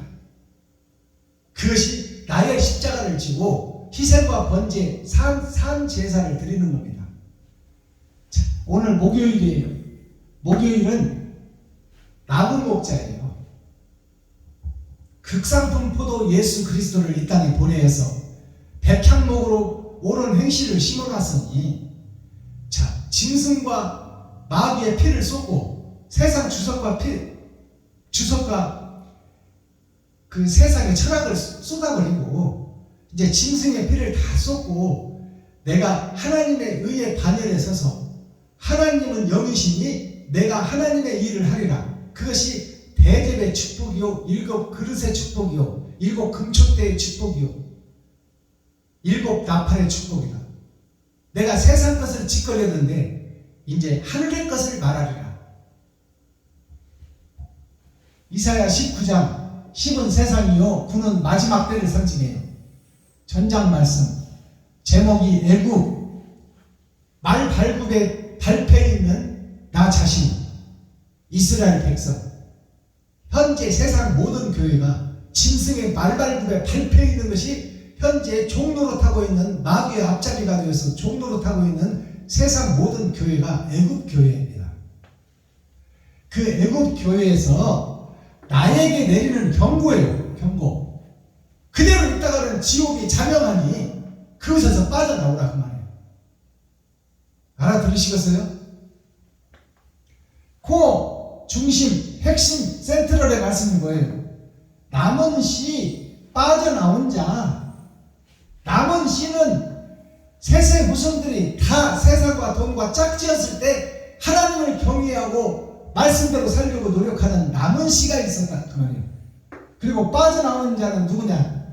그것이 나의 십자가를 지고 희생과 번제, 산 제사를 드리는 겁니다. 자, 오늘 목요일이에요. 목요일은 나무 목자예요. 극상품 포도 예수 그리스도를 이 땅에 보내어서 백향목으로 옳은 행실을 심어놨으니, 자, 짐승과 마귀의 피를 쏟고 세상 주석과 그 세상의 철학을 쏟아버리고 이제 짐승의 피를 다 쏟고 내가 하나님의 의의 반열에 서서 하나님은 영이시니 내가 하나님의 일을 하리라. 그것이 대접의 축복이요, 7 그릇의 축복이요, 7 금촛대의 축복이요, 7 나팔의 축복이다. 내가 세상 것을 짓거렸는데 이제 하늘의 것을 말하리라. 이사야 19장 10은 세상이요 9는 마지막 때를 상징해요. 전장 말씀 제목이 애굽, 말 발굽에 발패 있는 나 자신, 이스라엘 백성. 현재 세상 모든 교회가 짐승의 말 발굽에 발패 있는 것이 현재 종노릇하고 있는 마귀의 앞잡이가 되어서 종노릇하고 있는 세상 모든 교회가 애굽 교회입니다. 그 애굽 교회에서 나에게 내리는 경고예요. 경고. 그대로 있다가는 지옥이 자명하니 그것에서 빠져나오라 그 말이에요. 알아들으시겠어요? 코 중심 핵심 센트럴의 말씀이 뭐예요? 남은 씨 빠져나온 자. 남은 씨는 셋의 후손들이 다 세상과 돈과 짝지었을 때 하나님을 경외하고 말씀대로 살려고 노력하는 남은 씨가 있었다 그 말이에요. 그리고 빠져나오는 자는 누구냐?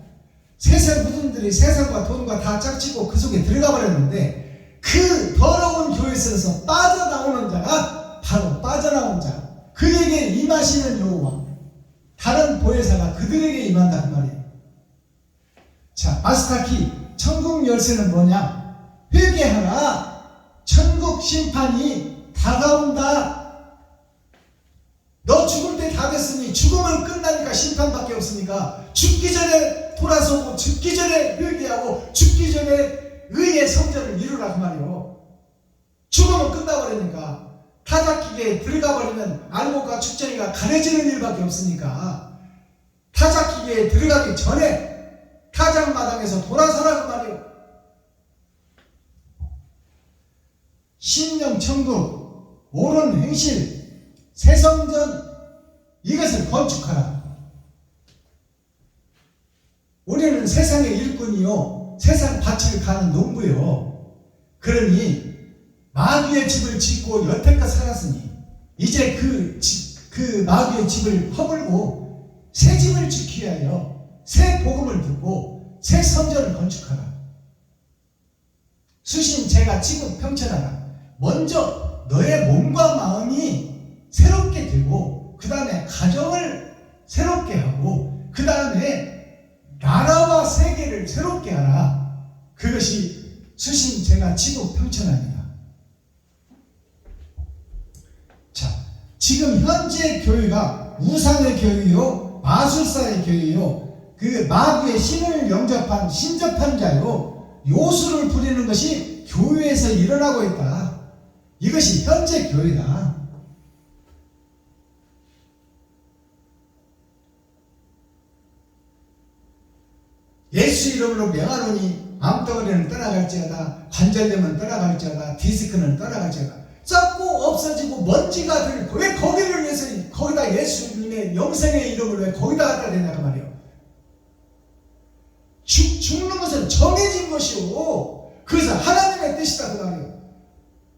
셋의 후손들이 세상과 돈과 다 짝지고 그 속에 들어가 버렸는데 그 더러운 교회에서 빠져나오는 자가 바로 빠져나온 자. 그에게 임하시는 여호와, 다른 보혜사가 그들에게 임한다 그 말이에요. 자, 마스터키 천국 열쇠는 뭐냐? 회개하라. 천국 심판이 다가온다. 너 죽을 때 다 됐으니 죽으면 끝나니까 심판밖에 없으니까 죽기 전에 돌아서고 죽기 전에 회개하고 죽기 전에 의의 성전을 이루라 그 말이요. 죽으면 끝나버리니까 타작기계에 들어가버리면 알곡과 축전이가 가려지는 일밖에 없으니까 타작기계에 들어가기 전에 타작마당에서 돌아서라 그 말이요. 신령 천국, 옳은 행실, 새성전, 이것을 건축하라. 우리는 세상의 일꾼이요, 세상 밭을 가는 농부요. 그러니 마귀의 집을 짓고 여태껏 살았으니 이제 그 마귀의 집을 허물고 새 집을 짓기 위하여 새 복음을 듣고 새 성전을 건축하라. 수신 제가 지금 평천하라. 먼저 너의 몸과 마음이 새롭게 되고 그 다음에 가정을 새롭게 하고 그 다음에 나라와 세계를 새롭게 하라. 그것이 수신 제가 지국 평천합니다. 자, 지금 현재 교회가 우상의 교회요, 마술사의 교회요, 그 마귀의 신을 신접한 자요, 요술을 부리는 것이 교회에서 일어나고 있다. 이것이 현재 교회다. 예수 이름으로 명하노니 암덩어리는 떠나갈지어다, 관절염은 떠나갈지어다, 디스크는 떠나갈지어다. 썩고 없어지고 먼지가 들고, 왜 거기를 위해서 거기다 예수님의 영생의 이름을 왜 거기다 갖다 대냐 그 말이에요. 죽는 것은 정해진 것이오. 그것은 하나님의 뜻이다 그 말이에요.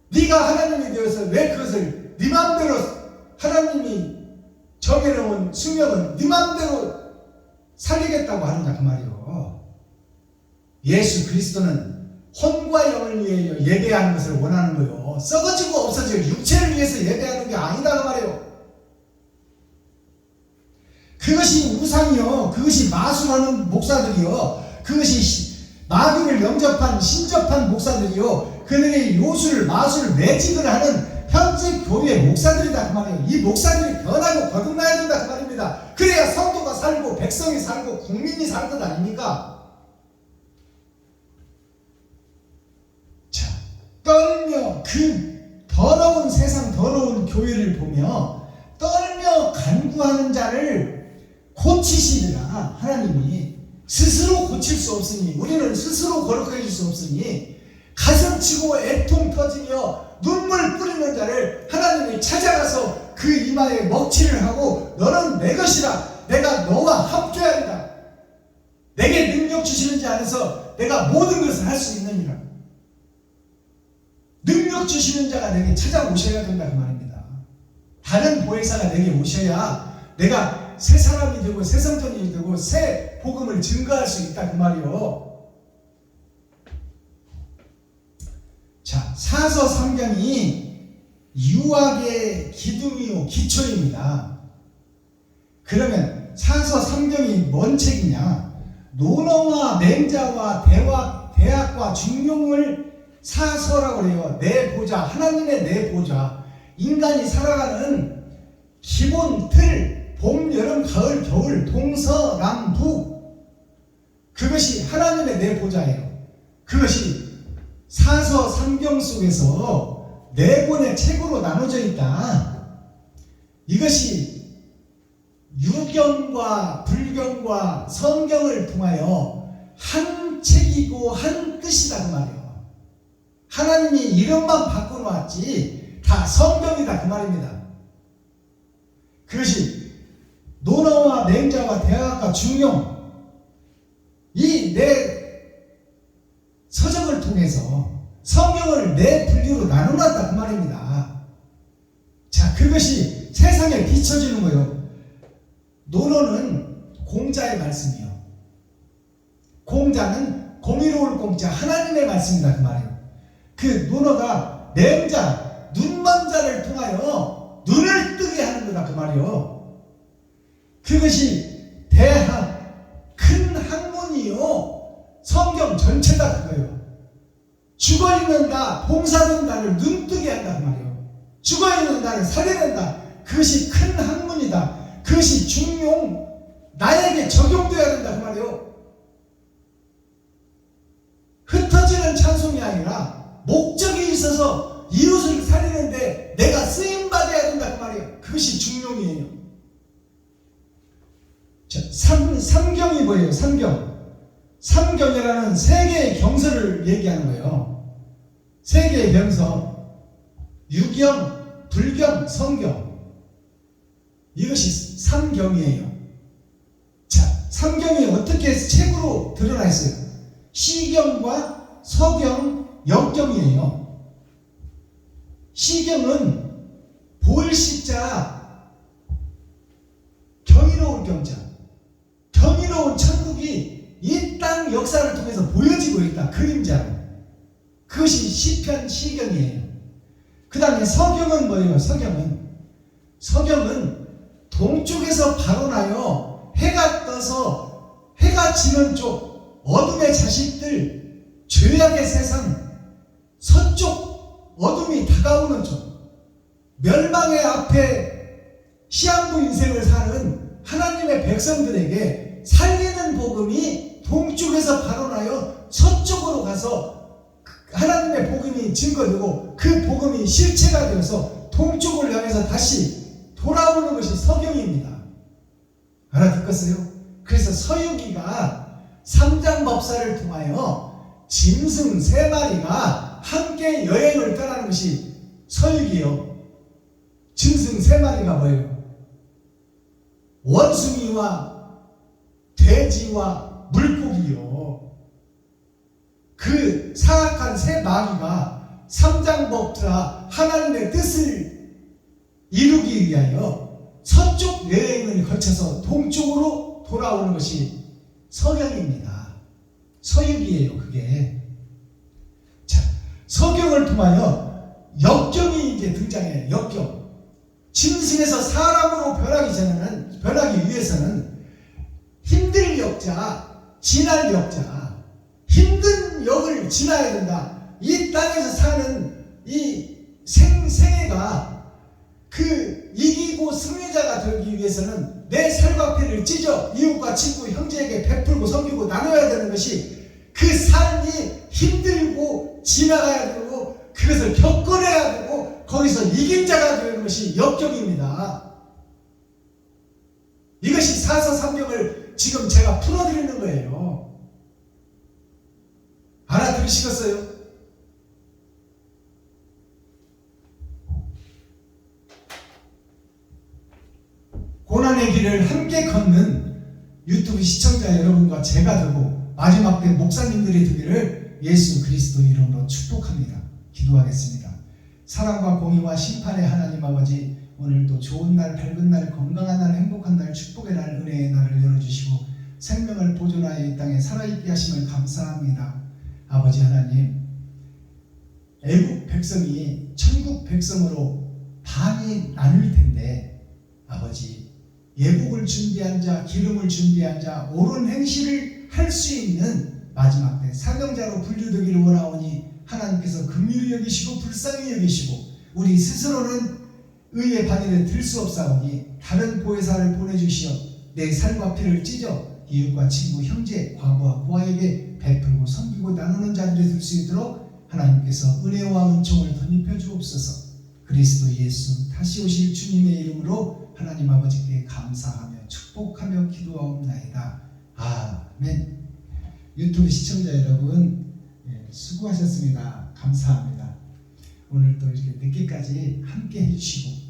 네가 하나님이 되어서 왜 그것을 네 마음대로, 하나님이 정해놓은 수명은 네 마음대로 살리겠다고 하느냐 그 말이에요. 예수 그리스도는 혼과 영을 위해 예배하는 것을 원하는 거예요. 썩어지고 없어질 육체를 위해서 예배하는 게 아니다 그 말이에요. 그것이 우상이요, 그것이 마술하는 목사들이요, 그것이 마귀를 영접한 신접한 목사들이요, 그들의 요술 마술 매직을 하는 현재 교회 목사들이다 그 말이에요. 이 목사들이 변하고 거듭나야 된다 그 말입니다. 그래야 성도가 살고 백성이 살고 국민이 살 것 아닙니까? 자, 떨며 그 더러운 세상 더러운 교회를 보며 떨며 간구하는 자를 고치시리라. 하나님이 스스로 고칠 수 없으니, 우리는 스스로 거룩하게 해줄 수 없으니 가슴 치고 애통 터지며 눈물 뿌리는 자를 하나님이 찾아가서 그 이마에 먹칠을 하고 너는 내 것이라, 내가 너와 함께하리라, 내게 능력 주시는 자 안에서 내가 모든 것을 할 수 있느니라. 능력 주시는 자가 내게 찾아오셔야 된다 그 말입니다. 다른 보혜사가 내게 오셔야 내가 새 사람이 되고 새 성전이 되고 새 복음을 증거할 수 있다 그 말이요. 자, 사서 삼경이 유학의 기둥이요 기초입니다. 그러면 사서 삼경이 뭔 책이냐? 논어와 맹자와 대학과 중용을 사서라고 해요. 내 보좌, 하나님의 내 보좌, 인간이 살아가는 기본 틀, 봄, 여름, 가을, 겨울, 동서남북, 그것이 하나님의 내 보좌예요. 그것이 사서 삼경 속에서 네 권의 책으로 나눠져 있다. 이것이 유경과 불경과 성경을 통하여 한 책이고 한 뜻이다 그 말이에요. 하나님이 이름만 바꿔놓았지 다 성경이다 그 말입니다. 그것이 논어와 맹자와 대학과 중용, 이 네 서적을 통해서 성경을 네 분류로 나눠놨다 그 말입니다. 자, 그것이 세상에 비춰지는 거예요. 논어는 공자의 말씀이요, 공자는 공의로울 공자 하나님의 말씀이다 그 말이에요. 그 논어가 맹자, 눈먼 자를 통하여 눈을 뜨게 하는 거다 그 말이요. 그것이 대학, 큰 학문이요, 성경 전체다 그거예요. 죽어있는 나, 봉사된 나를 눈뜨게 한다 그 말이에요. 죽어있는 나를 살려낸다. 그것이 큰 학문이다. 그것이 중용, 나에게 적용되어야 된다 그 말이에요. 흩어지는 찬송이 아니라 목적이 있어서 이웃을 살리는데 내가 쓰임받아야 된다 그 말이에요. 그것이 중용이에요. 자, 삼경이 뭐예요? 삼경이라는 세 개의 경서를 얘기하는 거예요. 세 개의 경서, 유경, 불경, 성경, 이것이 삼경이에요. 자, 삼경이 어떻게 책으로 드러나 있어요? 시경과 서경, 역경이에요. 시경은 보일시자, 경이로울 경자, 경이로운 천국이 이 땅 역사를 통해서 보여지고 있다. 그림자로. 그것이 시편 시경이에요. 그 다음에 서경은 뭐예요? 서경은 동쪽에서 발원하여 해가 떠서 해가 지는 쪽, 어둠의 자식들, 죄악의 세상, 서쪽 어둠이 다가오는 쪽, 멸망의 앞에 시한부 인생을 사는 하나님의 백성들에게 살리는 복음이 동쪽에서 발원하여 서쪽으로 가서 하나님의 복음이 증거되고 그 복음이 실체가 되어서 동쪽을 향해서 다시 돌아오는 것이 서경입니다. 알아듣겠어요? 그래서 서유기가 삼장법사를 통하여 짐승 3마리가 함께 여행을 떠나는 것이 서유기요. 짐승 3마리가 뭐예요? 원숭이와 돼지와 물고기요. 그 사악한 3마리가 삼장법사 하나님의 뜻을 이루기 위하여 서쪽 여행을 거쳐서 동쪽으로 돌아오는 것이 서경입니다. 서유기예요. 그게. 자, 서경을 통하여 역경이 이제 등장해요. 역경. 짐승에서 사람으로 변하기 위해서는 힘들 역자, 지날 역자, 힘든 역을 지나야 된다. 이 땅에서 사는 이 생애가 그 이기고 승리자가 되기 위해서는 내 살과피를 찢어 이웃과 친구, 형제에게 베풀고 섬기고 나눠야 되는 것이 그 삶이 힘들고 지나가야 되고 그것을 겪어내야 되고 거기서 이긴 자가 되는 것이 역경입니다. 이것이 사서삼경을 지금 제가 풀어드리는 거예요. 알아들으시겠어요? 고난의 길을 함께 걷는 유튜브 시청자 여러분과 제가 되고 마지막 때 목사님들이 되기를 예수 그리스도 이름으로 축복합니다. 기도하겠습니다. 사랑과 공의와 심판의 하나님 아버지, 오늘도 좋은 날, 밝은 날, 건강한 날, 행복한 날, 축복의 날, 은혜의 날을 열어주시고 생명을 보존하여 이 땅에 살아있게 하심을 감사합니다. 아버지 하나님, 애국 백성이 천국 백성으로 반이 나눌 텐데 아버지, 예복을 준비한 자, 기름을 준비한 자, 옳은 행실을 할 수 있는 마지막 때 사명자로 분류되기를 원하오니 하나님께서 긍휼히 여기시고 불쌍히 여기시고 우리 스스로는 의의 바늘을 들 수 없사오니 다른 보혜사를 보내주시어 내 살과 피를 찢어 이웃과 친구, 형제, 과부와 고아에게 베풀고 섬기고 나누는 자리를 들 수 있도록 하나님께서 은혜와 은총을 덧입혀 주옵소서. 그리스도 예수 다시 오실 주님의 이름으로 하나님 아버지께 감사하며 축복하며 기도하옵나이다. 아멘. 유튜브 시청자 여러분, 수고하셨습니다. 감사합니다. 오늘 또 이렇게 늦게까지 함께 해주시고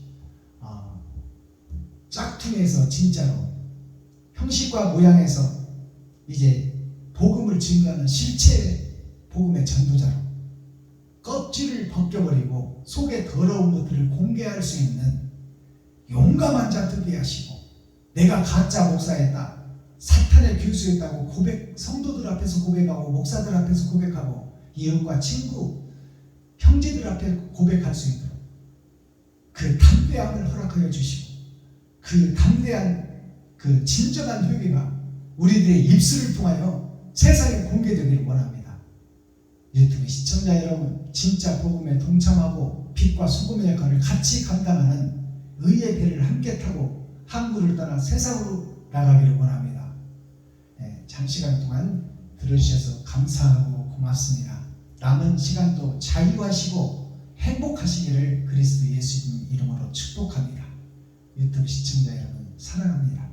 짝퉁에서 진짜로, 형식과 모양에서 이제 복음을 증거하는 실체 복음의 전도자로 껍질을 벗겨버리고 속에 더러운 것들을 공개할 수 있는 용감한 자 되게 하시고, 내가 가짜 목사였다, 사탄의 교수였다고 성도들 앞에서 고백하고 목사들 앞에서 고백하고 이웃과 친구, 형제들 앞에 고백할 수 있도록 그 담대함을 허락하여 주시고, 그 담대한 그 진정한 회개가 우리들의 입술을 통하여 세상에 공개되기를 원합니다. 유튜브 시청자 여러분, 진짜 복음에 동참하고 빛과 소금의 역할을 같이 감당하는 의의 배를 함께 타고 항구를 떠나 세상으로 나가기를 원합니다. 장시간 동안 들어주셔서 감사하고 고맙습니다. 남은 시간도 자유하시고 행복하시기를 그리스도 예수님 이름으로 축복합니다. 유튜브 시청자 여러분, 사랑합니다.